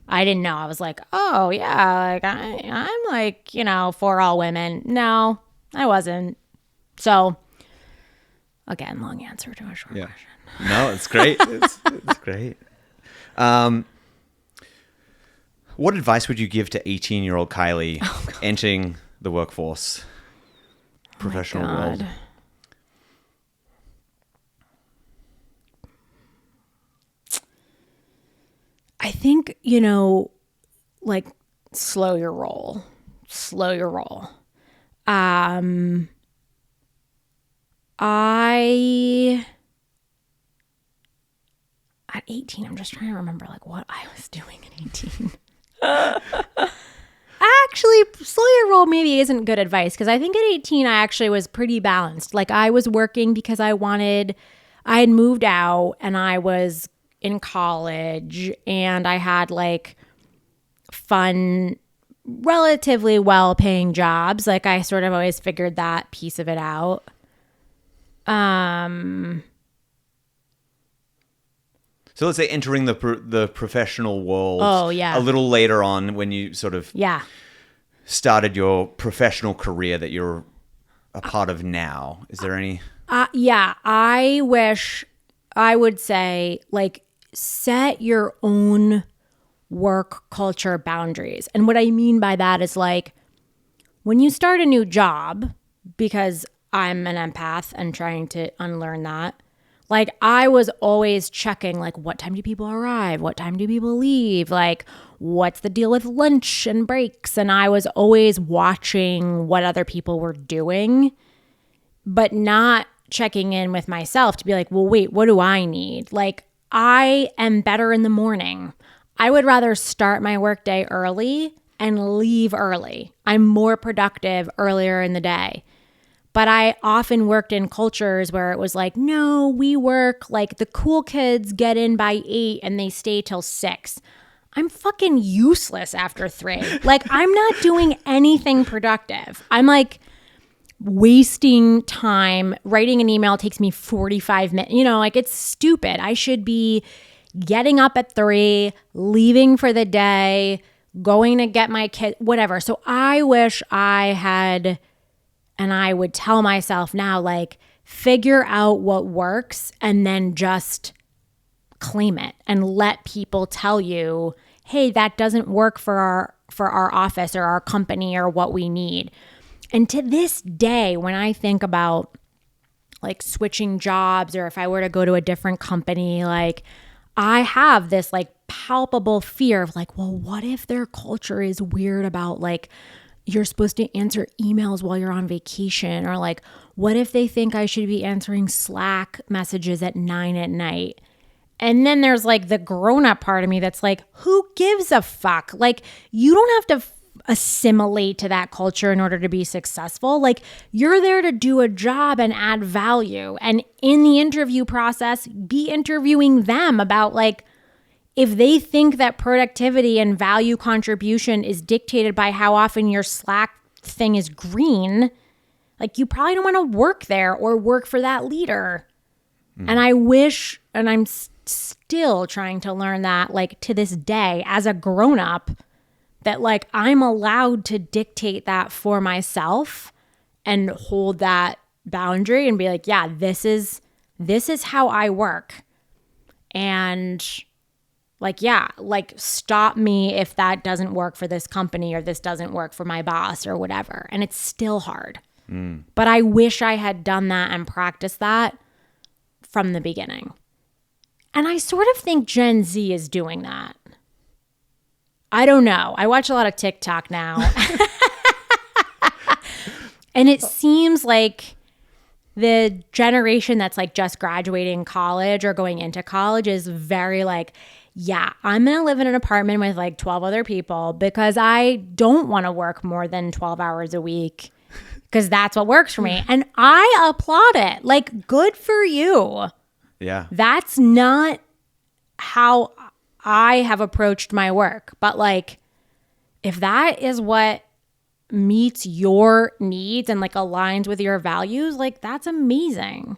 I was like, oh, yeah, like I'm like, for all women. No, I wasn't. So, again, long answer to a short question. No, it's great. It's great. What advice would you give to 18-year-old Kylie entering the workforce, professional world? I think, like slow your roll. At 18, I'm just trying to remember like what I was doing at 18. Actually, slow your roll maybe isn't good advice, because I think at 18 I actually was pretty balanced. Like I was working because I had moved out, and I was in college, and I had like fun, relatively well-paying jobs. Like I sort of always figured that piece of it out. So let's say entering the professional world. Oh, yeah. A little later on when you sort of started your professional career that you're a part of now. Is there any? Yeah, I wish I would say like set your own work culture boundaries. And what I mean by that is like when you start a new job, because I'm an empath and trying to unlearn that, like I was always checking like what time do people arrive? What time do people leave? Like what's the deal with lunch and breaks? And I was always watching what other people were doing, but not checking in with myself to be like, well, wait, what do I need? Like I am better in the morning. I would rather start my workday early and leave early. I'm more productive earlier in the day. But I often worked in cultures where it was like, no, we work, like the cool kids get in by 8 and they stay till 6. I'm fucking useless after 3. Like I'm not doing anything productive. I'm like wasting time. Writing an email takes me 45 minutes. You know, like it's stupid. I should be getting up at 3, leaving for the day, going to get my kid, whatever. So I wish I had... And I would tell myself now, like, figure out what works and then just claim it and let people tell you, hey, that doesn't work for our office or our company or what we need. And to this day, when I think about like switching jobs or if I were to go to a different company, like I have this like palpable fear of like, well, what if their culture is weird about like, you're supposed to answer emails while you're on vacation? Or like, what if they think I should be answering Slack messages at 9 at night? And then there's like the grown-up part of me that's like, who gives a fuck? Like, you don't have to assimilate to that culture in order to be successful. Like, you're there to do a job and add value. And in the interview process, be interviewing them about like, if they think that productivity and value contribution is dictated by how often your Slack thing is green, like you probably don't want to work there or work for that leader. And I wish, and I'm still trying to learn that like to this day as a grown-up, that like I'm allowed to dictate that for myself and hold that boundary and be like, yeah, this is how I work. And like, yeah, like stop me if that doesn't work for this company or this doesn't work for my boss or whatever. And it's still hard. But I wish I had done that and practiced that from the beginning. And I sort of think Gen Z is doing that. I don't know. I watch a lot of TikTok now. And it seems like the generation that's like just graduating college or going into college is very like, yeah, I'm going to live in an apartment with like 12 other people because I don't want to work more than 12 hours a week because that's what works for me. And I applaud it. Like, good for you. Yeah. That's not how I have approached my work. But like, if that is what meets your needs and like aligns with your values, like that's amazing.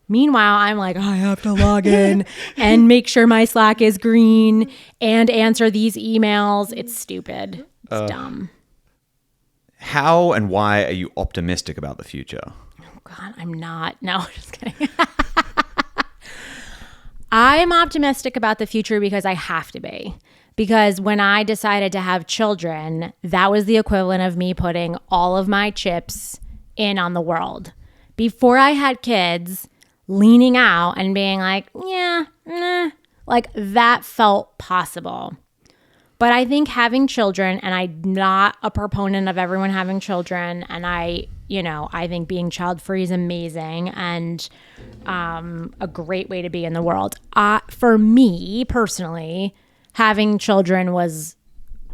Meanwhile, I'm like, I have to log in and make sure my Slack is green and answer these emails. It's stupid. It's dumb. How and why are you optimistic about the future? Oh, God, I'm not. No, just kidding. I'm optimistic about the future because I have to be. Because when I decided to have children, that was the equivalent of me putting all of my chips in on the world. Before I had kids, leaning out and being like, yeah, nah, like that felt possible. But I think having children, and I'm not a proponent of everyone having children, and I think being child-free is amazing and a great way to be in the world. For me personally, having children was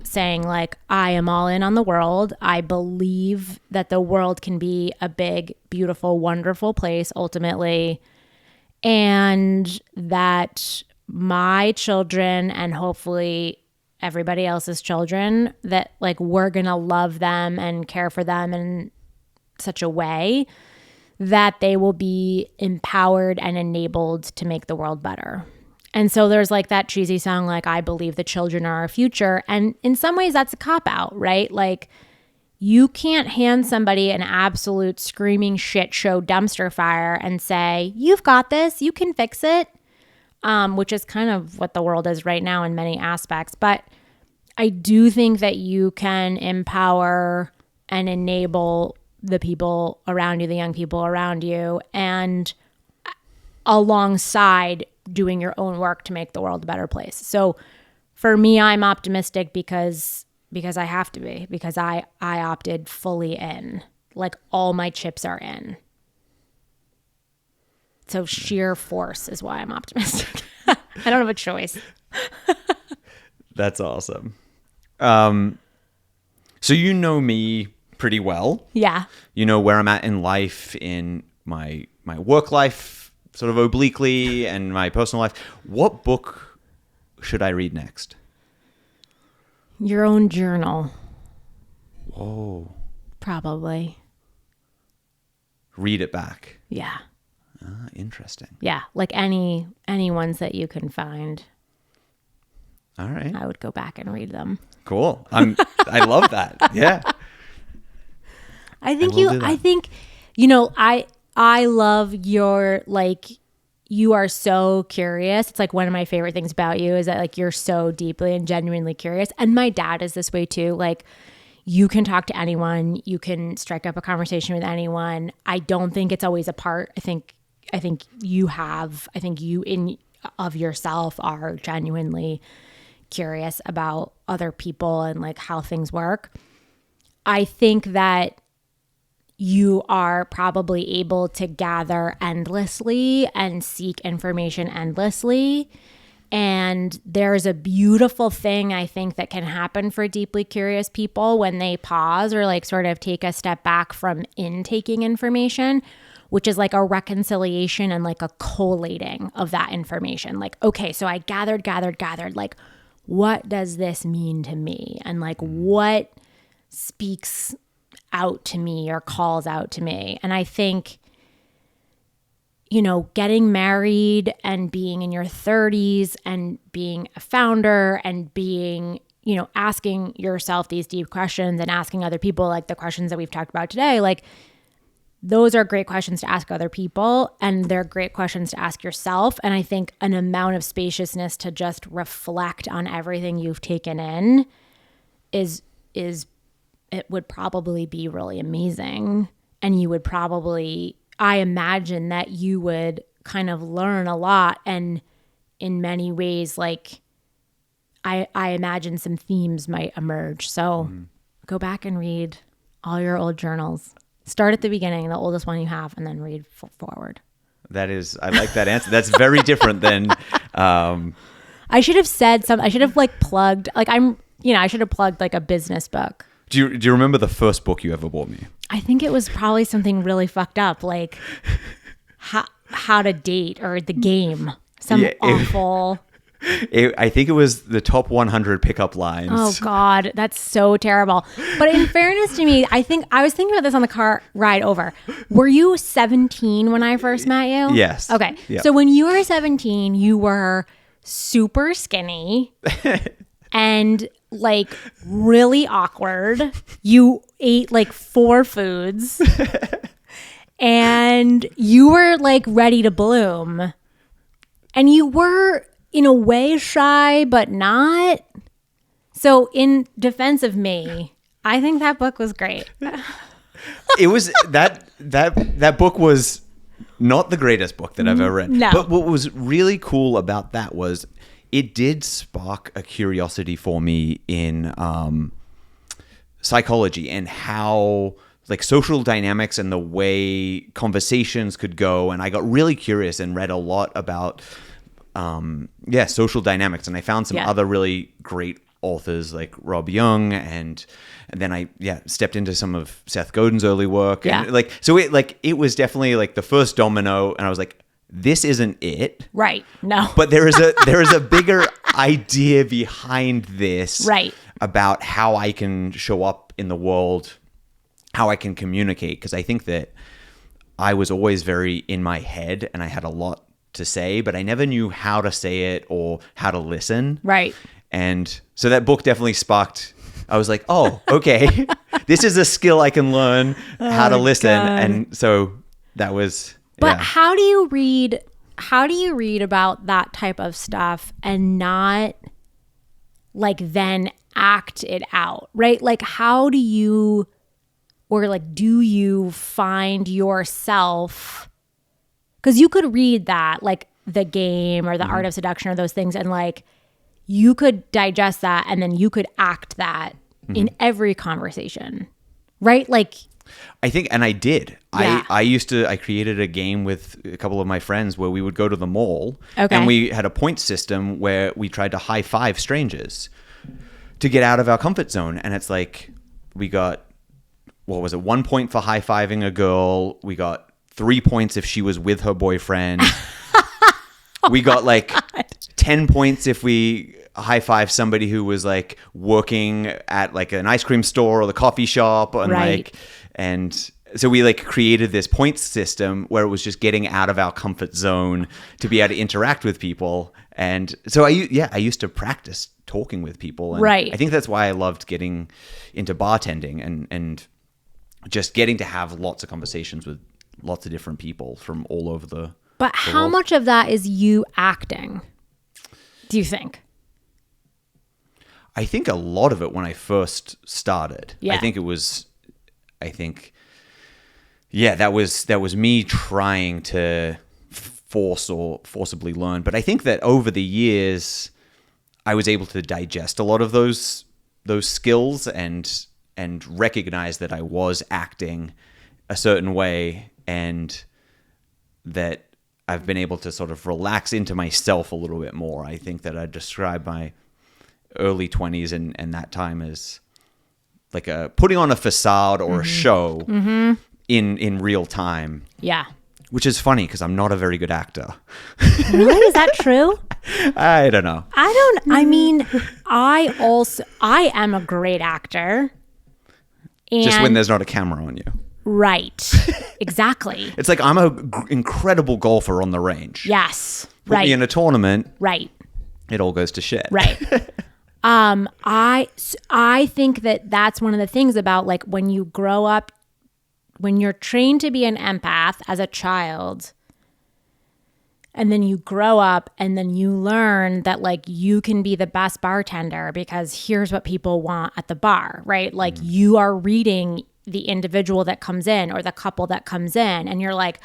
saying like, I am all in on the world. I believe that the world can be a big, beautiful, wonderful place ultimately. And that my children and hopefully everybody else's children, that like we're going to love them and care for them in such a way that they will be empowered and enabled to make the world better. And so there's like that cheesy song, like, I believe the children are our future. And in some ways that's a cop-out, right? Like, you can't hand somebody an absolute screaming shit show dumpster fire and say, you've got this, you can fix it, which is kind of what the world is right now in many aspects. But I do think that you can empower and enable the people around you, the young people around you, and alongside doing your own work to make the world a better place. So for me, I'm optimistic because I have to be, because I opted fully in. Like, all my chips are in. So sheer force is why I'm optimistic. I don't have a choice. That's awesome. So you know me pretty well. Yeah. You know where I'm at in life, in my work life, sort of obliquely, and my personal life. What book should I read next? Your own journal. Whoa. Probably. Read it back. Yeah. Interesting. Yeah. Like any ones that you can find. All right. I would go back and read them. Cool. I love that. Yeah. I think, you know, I love your, like, you are so curious. It's like one of my favorite things about you is that, like, you're so deeply and genuinely curious. And my dad is this way too. Like, you can talk to anyone, you can strike up a conversation with anyone. I don't think it's always a part. I think you in of yourself are genuinely curious about other people and like how things work. I think that you are probably able to gather endlessly and seek information endlessly. And there's a beautiful thing, I think, that can happen for deeply curious people when they pause or like sort of take a step back from intaking information, which is like a reconciliation and like a collating of that information. Like, okay, so I gathered, like, what does this mean to me? And like, what speaks out to me or calls out to me? And I think, you know, getting married and being in your 30s and being a founder and being, you know, asking yourself these deep questions and asking other people, like the questions that we've talked about today, like, those are great questions to ask other people, and they're great questions to ask yourself. And I think an amount of spaciousness to just reflect on everything you've taken in is it would probably be really amazing. And you would probably, I imagine that you would kind of learn a lot. And in many ways, like, I imagine some themes might emerge. So go back and read all your old journals. Start at the beginning, the oldest one you have, and then read forward. I like that answer. That's very different than. I should have said something. I should have like plugged, like I should have plugged like a business book. Do you remember the first book you ever bought me? I think it was probably something really fucked up, like how to date or the game. Awful. I think it was the top 100 pickup lines. Oh God, that's so terrible. But in fairness to me, I think I was thinking about this on the car ride over. Were you 17 when I first met you? Yes. Okay. Yep. So when you were 17, you were super skinny and like really awkward. You ate like 4 foods and you were like ready to bloom. And you were in a way shy, but not. So in defense of me, I think that book was great. It was that book was not the greatest book that I've ever read. No. But what was really cool about that was it did spark a curiosity for me in psychology and how like social dynamics and the way conversations could go. And I got really curious and read a lot about social dynamics, and I found some other really great authors like Rob Young, and then I stepped into some of Seth Godin's early work, and it was definitely like the first domino, and I was like, this isn't it. Right. No. But there is a bigger idea behind this. Right. About how I can show up in the world, how I can communicate. Because I think that I was always very in my head and I had a lot to say, but I never knew how to say it or how to listen. Right. And so that book definitely sparked, I was like, oh, okay, this is a skill I can learn how to listen. God. And so that was, But yeah. how do you read about that type of stuff and not like then act it out, right? Like how do you, or like do you find yourself, because you could read that, like The Game or The Art of Seduction or those things, and like you could digest that and then you could act that in every conversation, right? Like I think, and I did. Yeah. I created a game with a couple of my friends where we would go to the mall Okay. and we had a point system where we tried to high five strangers to get out of our comfort zone. And it's like, we got, what was it? 1 point for high fiving a girl. We got 3 points if she was with her boyfriend. We got like 10 points if we high five somebody who was like working at like an ice cream store or the coffee shop, and Right. like, and so we like created this points system where it was just getting out of our comfort zone to be able to interact with people. And so I used to practice talking with people, and Right. I think that's why I loved getting into bartending and just getting to have lots of conversations with lots of different people from all over the But how world. much of that is you acting, do you think? I think a lot of it when I first started. Yeah. That was me trying to forcibly learn. But I think that over the years, I was able to digest a lot of those skills and recognize that I was acting a certain way, and that I've been able to sort of relax into myself a little bit more. I think that I describe my early 20s and that time as like putting on a facade or a show in real time, Yeah. which is funny because I'm not a very good actor. Really? Is that true? I don't know. I mean, I am a great actor. And Just when there's not a camera on you. right. Exactly. It's like I'm an incredible golfer on the range. Yes. Put Right. me in a tournament, Right. it all goes to shit. Right. I think that that's one of the things about like when you grow up, when you're trained to be an empath as a child, and then you grow up and then you learn that like you can be the best bartender because here's what people want at the bar, right? Like you are reading the individual that comes in or the couple that comes in, and you're like,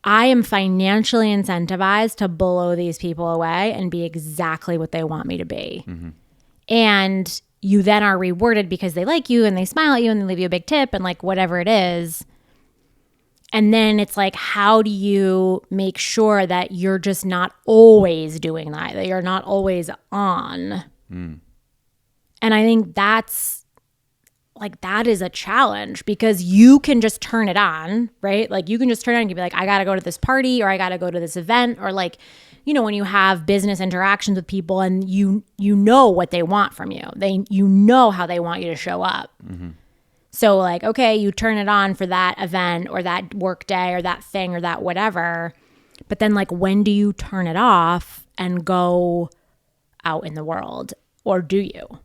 I am financially incentivized to blow these people away and be exactly what they want me to be. And you then are rewarded because they like you and they smile at you and they leave you a big tip and like whatever it is. And then it's like, how do you make sure that you're just not always doing that you're not always on? And I think that's like, that is a challenge because you can just turn it on, right? Like you can just turn it on and you be like, I got to go to this party or I got to go to this event, or like, you know, when you have business interactions with people and you know what they want from you, you know how they want you to show up. So like, okay, you turn it on for that event or that work day or that thing or that whatever. But then like, when do you turn it off and go out in the world, or do you?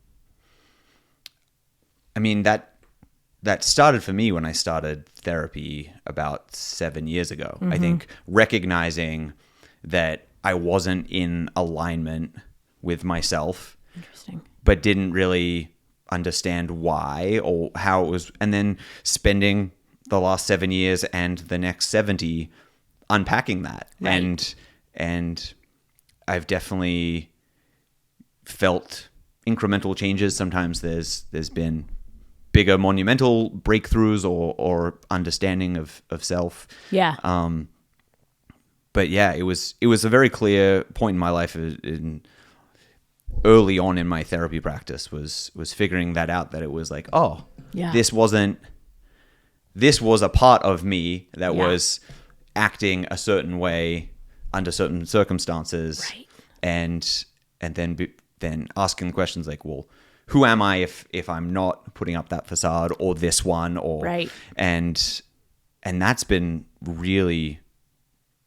I mean, that started for me when I started therapy about 7 years ago. I think recognizing that I wasn't in alignment with myself, Interesting. but didn't really understand why or how it was. And then spending the last 7 years and the next 70 unpacking that. Right. And I've definitely felt incremental changes. Sometimes there's been bigger monumental breakthroughs or understanding of self. Yeah. But yeah, it was a very clear point in my life early on in my therapy practice was figuring that out, that it was like, oh, Yeah. this was a part of me that Yeah. was acting a certain way under certain circumstances, Right. and then asking questions like, well, who am I if I'm not putting up that facade or this one, or Right. and that's been really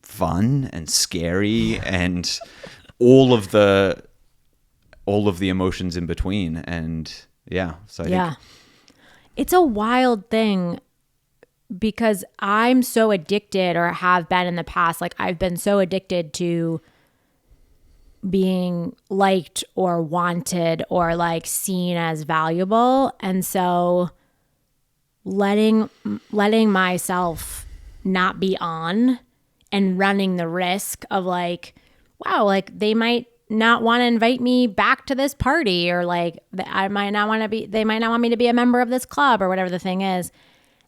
fun and scary and all of the emotions in between. And so I think it's a wild thing because I'm so addicted, or have been in the past. Like, I've been so addicted to being liked or wanted or like seen as valuable. And so letting myself not be on and running the risk of like, wow, like they might not want to invite me back to this party, or like they might not want me to be a member of this club, or whatever the thing is.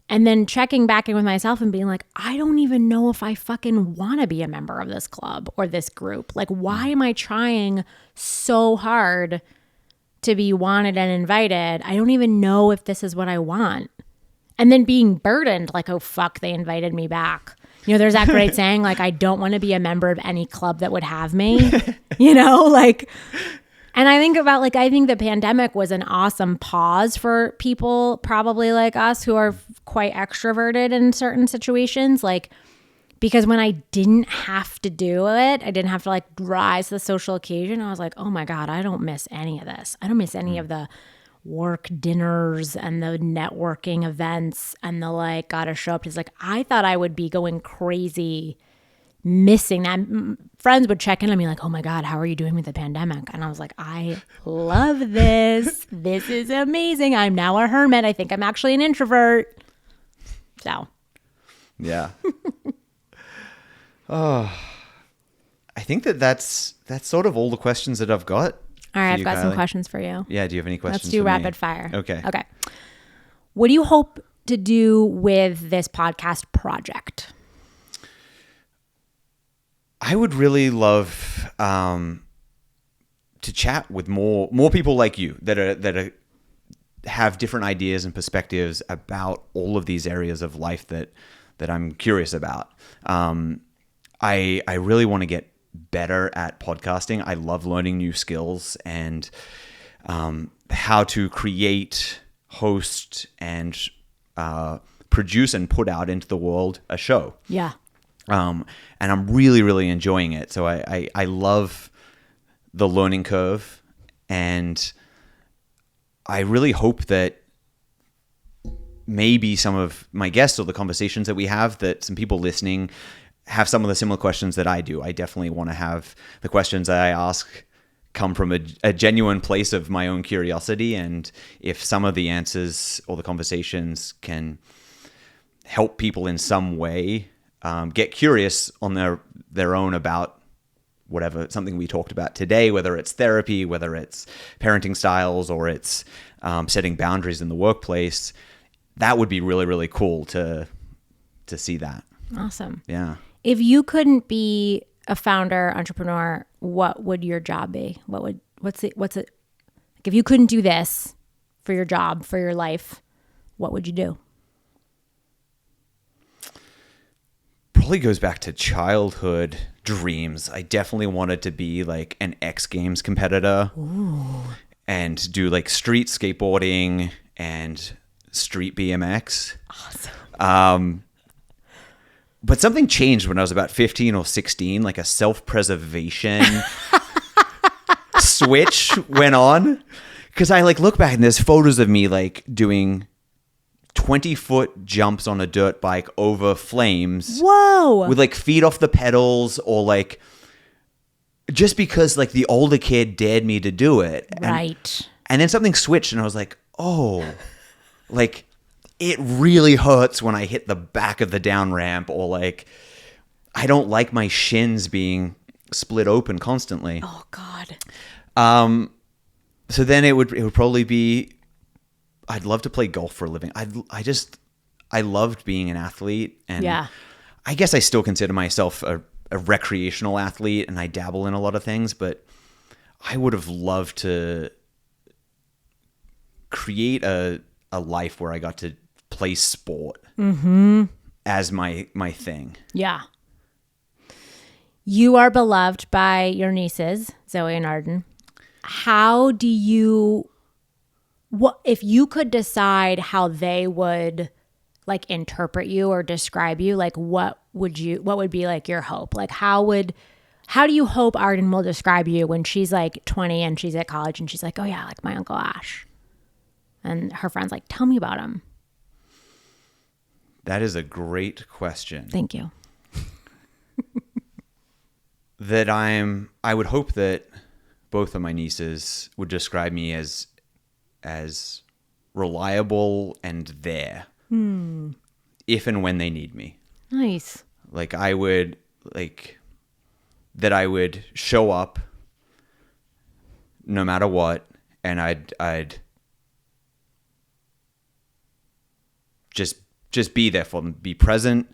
And then checking back in with myself and being like, I don't even know if I fucking want to be a member of this club or this group. Like, why am I trying so hard to be wanted and invited? I don't even know if this is what I want. And then being burdened, like, oh, fuck, they invited me back. You know, there's that great saying, like, I don't want to be a member of any club that would have me, you know, like, and I think about, like, I think the pandemic was an awesome pause for people probably like us who are quite extroverted in certain situations. Like, because when I didn't have to do it, I didn't have to like rise to the social occasion. I was like, oh my God, I don't miss any of this. I don't miss any of the work dinners and the networking events and the like, gotta show up. It's like, I thought I would be going crazy missing that. Friends would check in on me like, oh my God, how are you doing with the pandemic? And I was like, I love this. This is amazing. I'm now a hermit. I think I'm actually an introvert. So. Yeah. I think that's sort of all the questions that I've got. All right, I've you, got some Kylie. questions for you. Yeah, do you have any questions? Let's do for me? rapid fire. Okay. What do you hope to do with this podcast project? I would really love to chat with more people like you that have different ideas and perspectives about all of these areas of life that I'm curious about. I really want to get better at podcasting. I love learning new skills and how to create, host, and produce and put out into the world a show. Yeah. And I'm really, really enjoying it. So I love the learning curve, and I really hope that maybe some of my guests or the conversations that we have, that some people listening have some of the similar questions that I do. I definitely want to have the questions that I ask come from a genuine place of my own curiosity. And if some of the answers or the conversations can help people in some way get curious on their own about whatever, something we talked about today, whether it's therapy, whether it's parenting styles, or it's setting boundaries in the workplace, that would be really, really cool to see that. Awesome. Yeah. If you couldn't be a founder, entrepreneur, what would your job be? What's it? Like, if you couldn't do this for your job, for your life, what would you do? Probably goes back to childhood dreams. I definitely wanted to be like an X Games competitor. Ooh. And do like street skateboarding and street BMX. Awesome. But something changed when I was about 15 or 16, like a self-preservation switch went on. Because I like look back and there's photos of me like doing 20-foot jumps on a dirt bike over flames. Whoa! With like feet off the pedals, or like just because like the older kid dared me to do it. Right. And then something switched and I was like, oh, like it really hurts when I hit the back of the down ramp, or like I don't like my shins being split open constantly. Oh God. So then it would probably be, I'd love to play golf for a living. I loved being an athlete, and yeah. I guess I still consider myself a recreational athlete, and I dabble in a lot of things, but I would have loved to create a life where I got to play sport as my thing. Yeah. You are beloved by your nieces, Zoe and Arden. How do you, what if you could decide how they would like interpret you or describe you, like what would be like your hope? Like how do you hope Arden will describe you when she's like 20 and she's at college and she's like, oh yeah, like my Uncle Ash. And her friend's like, tell me about him. That is a great question. Thank you. I would hope that both of my nieces would describe me as reliable and there if and when they need me. Nice. Like I would show up no matter what, and I'd just be there for them, be present,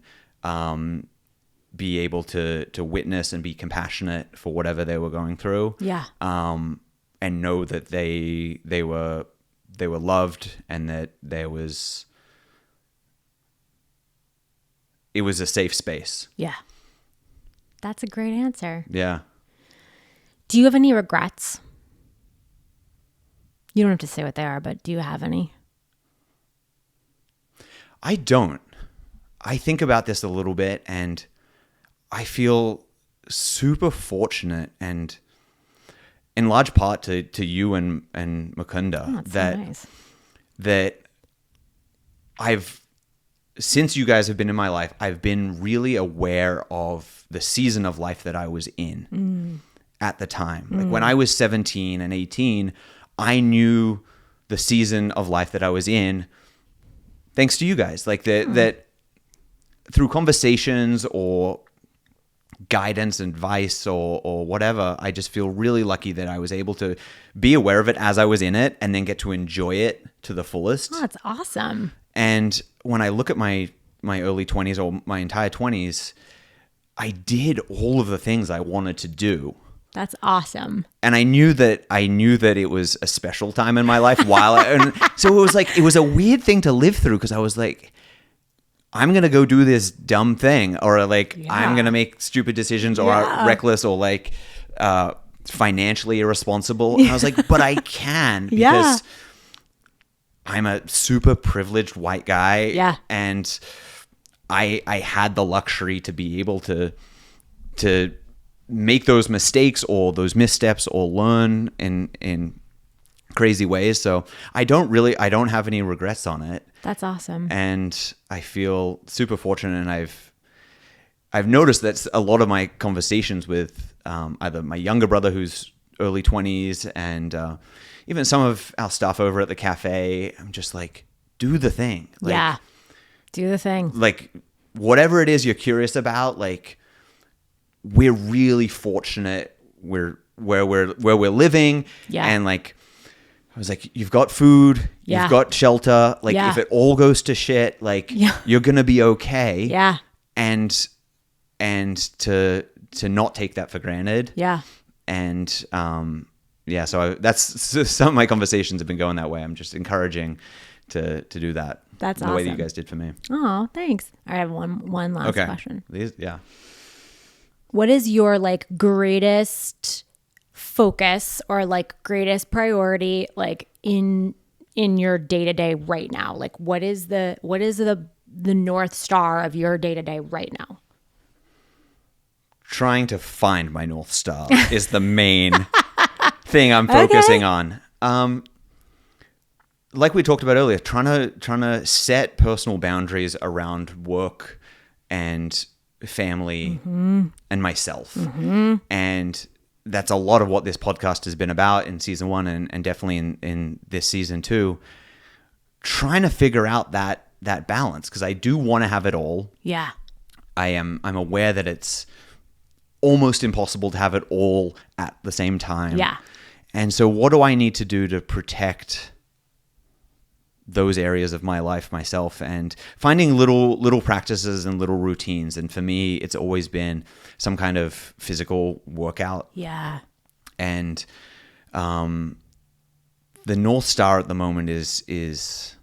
be able to witness and be compassionate for whatever they were going through. Yeah. And know that they were loved and that it was a safe space. Yeah. That's a great answer. Yeah. Do you have any regrets? You don't have to say what they are, but do you have any? I don't. I think about this a little bit and I feel super fortunate, and in large part to you and Mukunda, that since you guys have been in my life, I've been really aware of the season of life that I was in at the time. Like when I was 17 and 18, I knew the season of life that I was in thanks to you guys. Like that through conversations or guidance, advice, or whatever, I just feel really lucky that I was able to be aware of it as I was in it and then get to enjoy it to the fullest. Oh, that's awesome. And when I look at my early 20s or my entire 20s, I did all of the things I wanted to do. That's awesome. And I knew that it was a special time in my life so it was a weird thing to live through, because I was like, I'm going to go do this dumb thing, or like, I'm going to make stupid decisions or reckless or like financially irresponsible. And I was like, but I can, because I'm a super privileged white guy. Yeah. And I had the luxury to be able to make those mistakes or those missteps or learn in crazy ways. So I don't have any regrets on it. That's awesome. And I feel super fortunate, and I've noticed that a lot of my conversations with either my younger brother, who's early 20s, and even some of our stuff over at the cafe, I'm just like, do the thing. Like, do the thing. Like whatever it is you're curious about, like we're really fortunate where we're living. Yeah. And like, I was like, you've got food, you've got shelter. Like if it all goes to shit, like you're going to be okay. Yeah. And to not take that for granted. Yeah. And, so that's some of my conversations have been going that way. I'm just encouraging to do that. That's the awesome. way that you guys did for me. Oh, thanks. I have one last question. What is your like greatest focus or like greatest priority like in your day-to-day right now? Like what is the North Star of your day-to-day right now? Trying to find my North Star is the main thing I'm focusing on. Like we talked about earlier, trying to set personal boundaries around work and family and myself. And that's a lot of what this podcast has been about in season 1 and definitely in this season 2, trying to figure out that balance, because I do want to have it all. Yeah. I'm aware that it's almost impossible to have it all at the same time. Yeah. And so what do I need to do to protect those areas of my life myself, and finding little practices and little routines? And for me, it's always been some kind of physical workout. Yeah. And the North Star at the moment is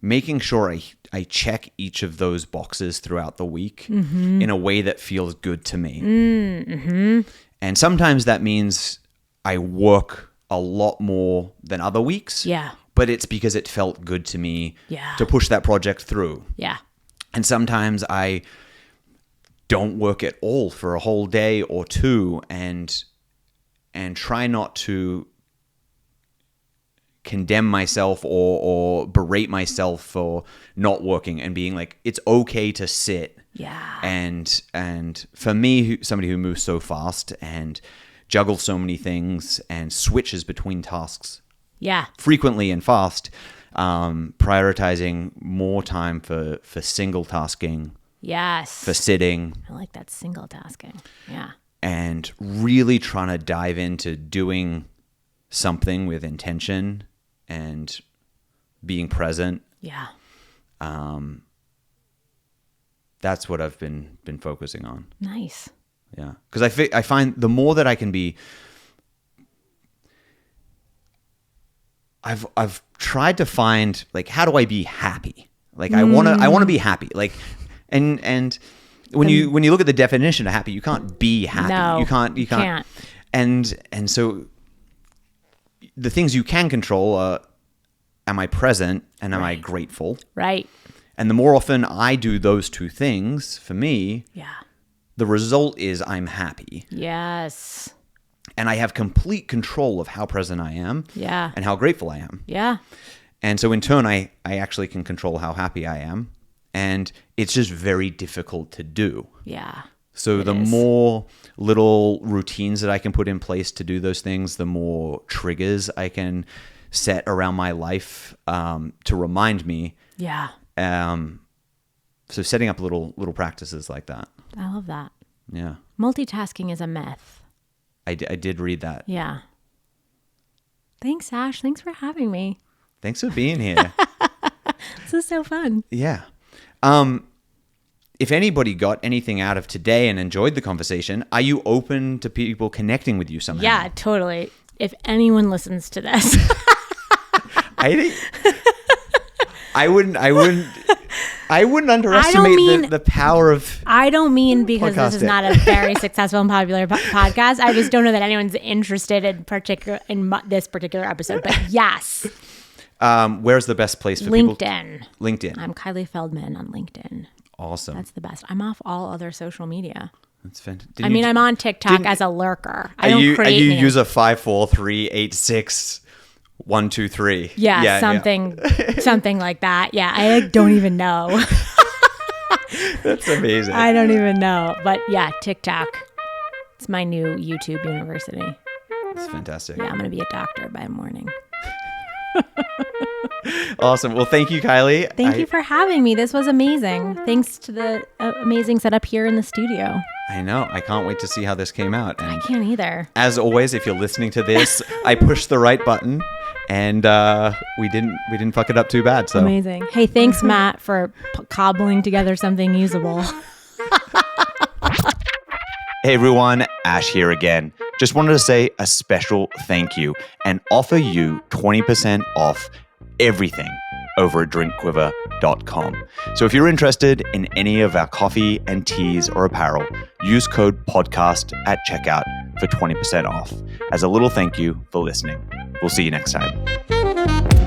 making sure I check each of those boxes throughout the week in a way that feels good to me. And sometimes that means I work a lot more than other weeks. Yeah. But it's because it felt good to me Yeah. to push that project through. Yeah. And sometimes I don't work at all for a whole day or two and try not to condemn myself or berate myself for not working and being like, it's okay to sit. Yeah. And for me, somebody who moves so fast and juggles so many things and switches between tasks Yeah. frequently and fast, prioritizing more time for single tasking, Yes. for sitting, I like that single tasking. Yeah. and really trying to dive into doing something with intention and being present. Yeah. That's what I've been focusing on. Nice. Yeah, because I find the more that I can be, I've tried to find, like, how do I be happy? Like I want to be happy. Like, and when you look at the definition of happy, you can't be happy. No, you can't. And so the things you can control are, am I present and am I grateful? Right. And the more often I do those two things, for me, Yeah. the result is I'm happy. Yes. And I have complete control of how present I am. Yeah. And how grateful I am. Yeah. And so in turn, I actually can control how happy I am. And it's just very difficult to do. Yeah. So the more little routines that I can put in place to do those things, the more triggers I can set around my life to remind me. Yeah. So setting up little practices like that. I love that. Yeah. Multitasking is a myth. I did read that. Yeah. Thanks, Ash. Thanks for having me. Thanks for being here. This is so fun. Yeah. If anybody got anything out of today and enjoyed the conversation, are you open to people connecting with you somehow? Yeah, totally. If anyone listens to this. I wouldn't underestimate the power of. I don't mean because this is podcasting. not a very successful and popular podcast. I just don't know that anyone's interested in this particular episode. But yes, Where's the best place for people? LinkedIn. I'm Kylie Feldman on LinkedIn. Awesome. That's the best. I'm off all other social media. That's fantastic. I'm on TikTok as a lurker. I don't Are create you names. use a 54386 Yeah, something like that. Yeah, I don't even know. That's amazing. I don't even know. But yeah, TikTok. It's my new YouTube university. That's fantastic. Yeah, I'm going to be a doctor by morning. Awesome. Well, thank you, Kylie. Thank you for having me. This was amazing. Thanks to the amazing setup here in the studio. I know. I can't wait to see how this came out. And I can't either. as always, if you're listening to this, I pushed the right button, and we didn't fuck it up too bad. So Amazing. Hey, thanks, Matt, for cobbling together something usable. Hey everyone, Ash here again. Just wanted to say a special thank you and offer you 20% off everything over at drinkquiver.com. So if you're interested in any of our coffee and teas or apparel, use code podcast at checkout for 20% off as a little thank you for listening. We'll see you next time.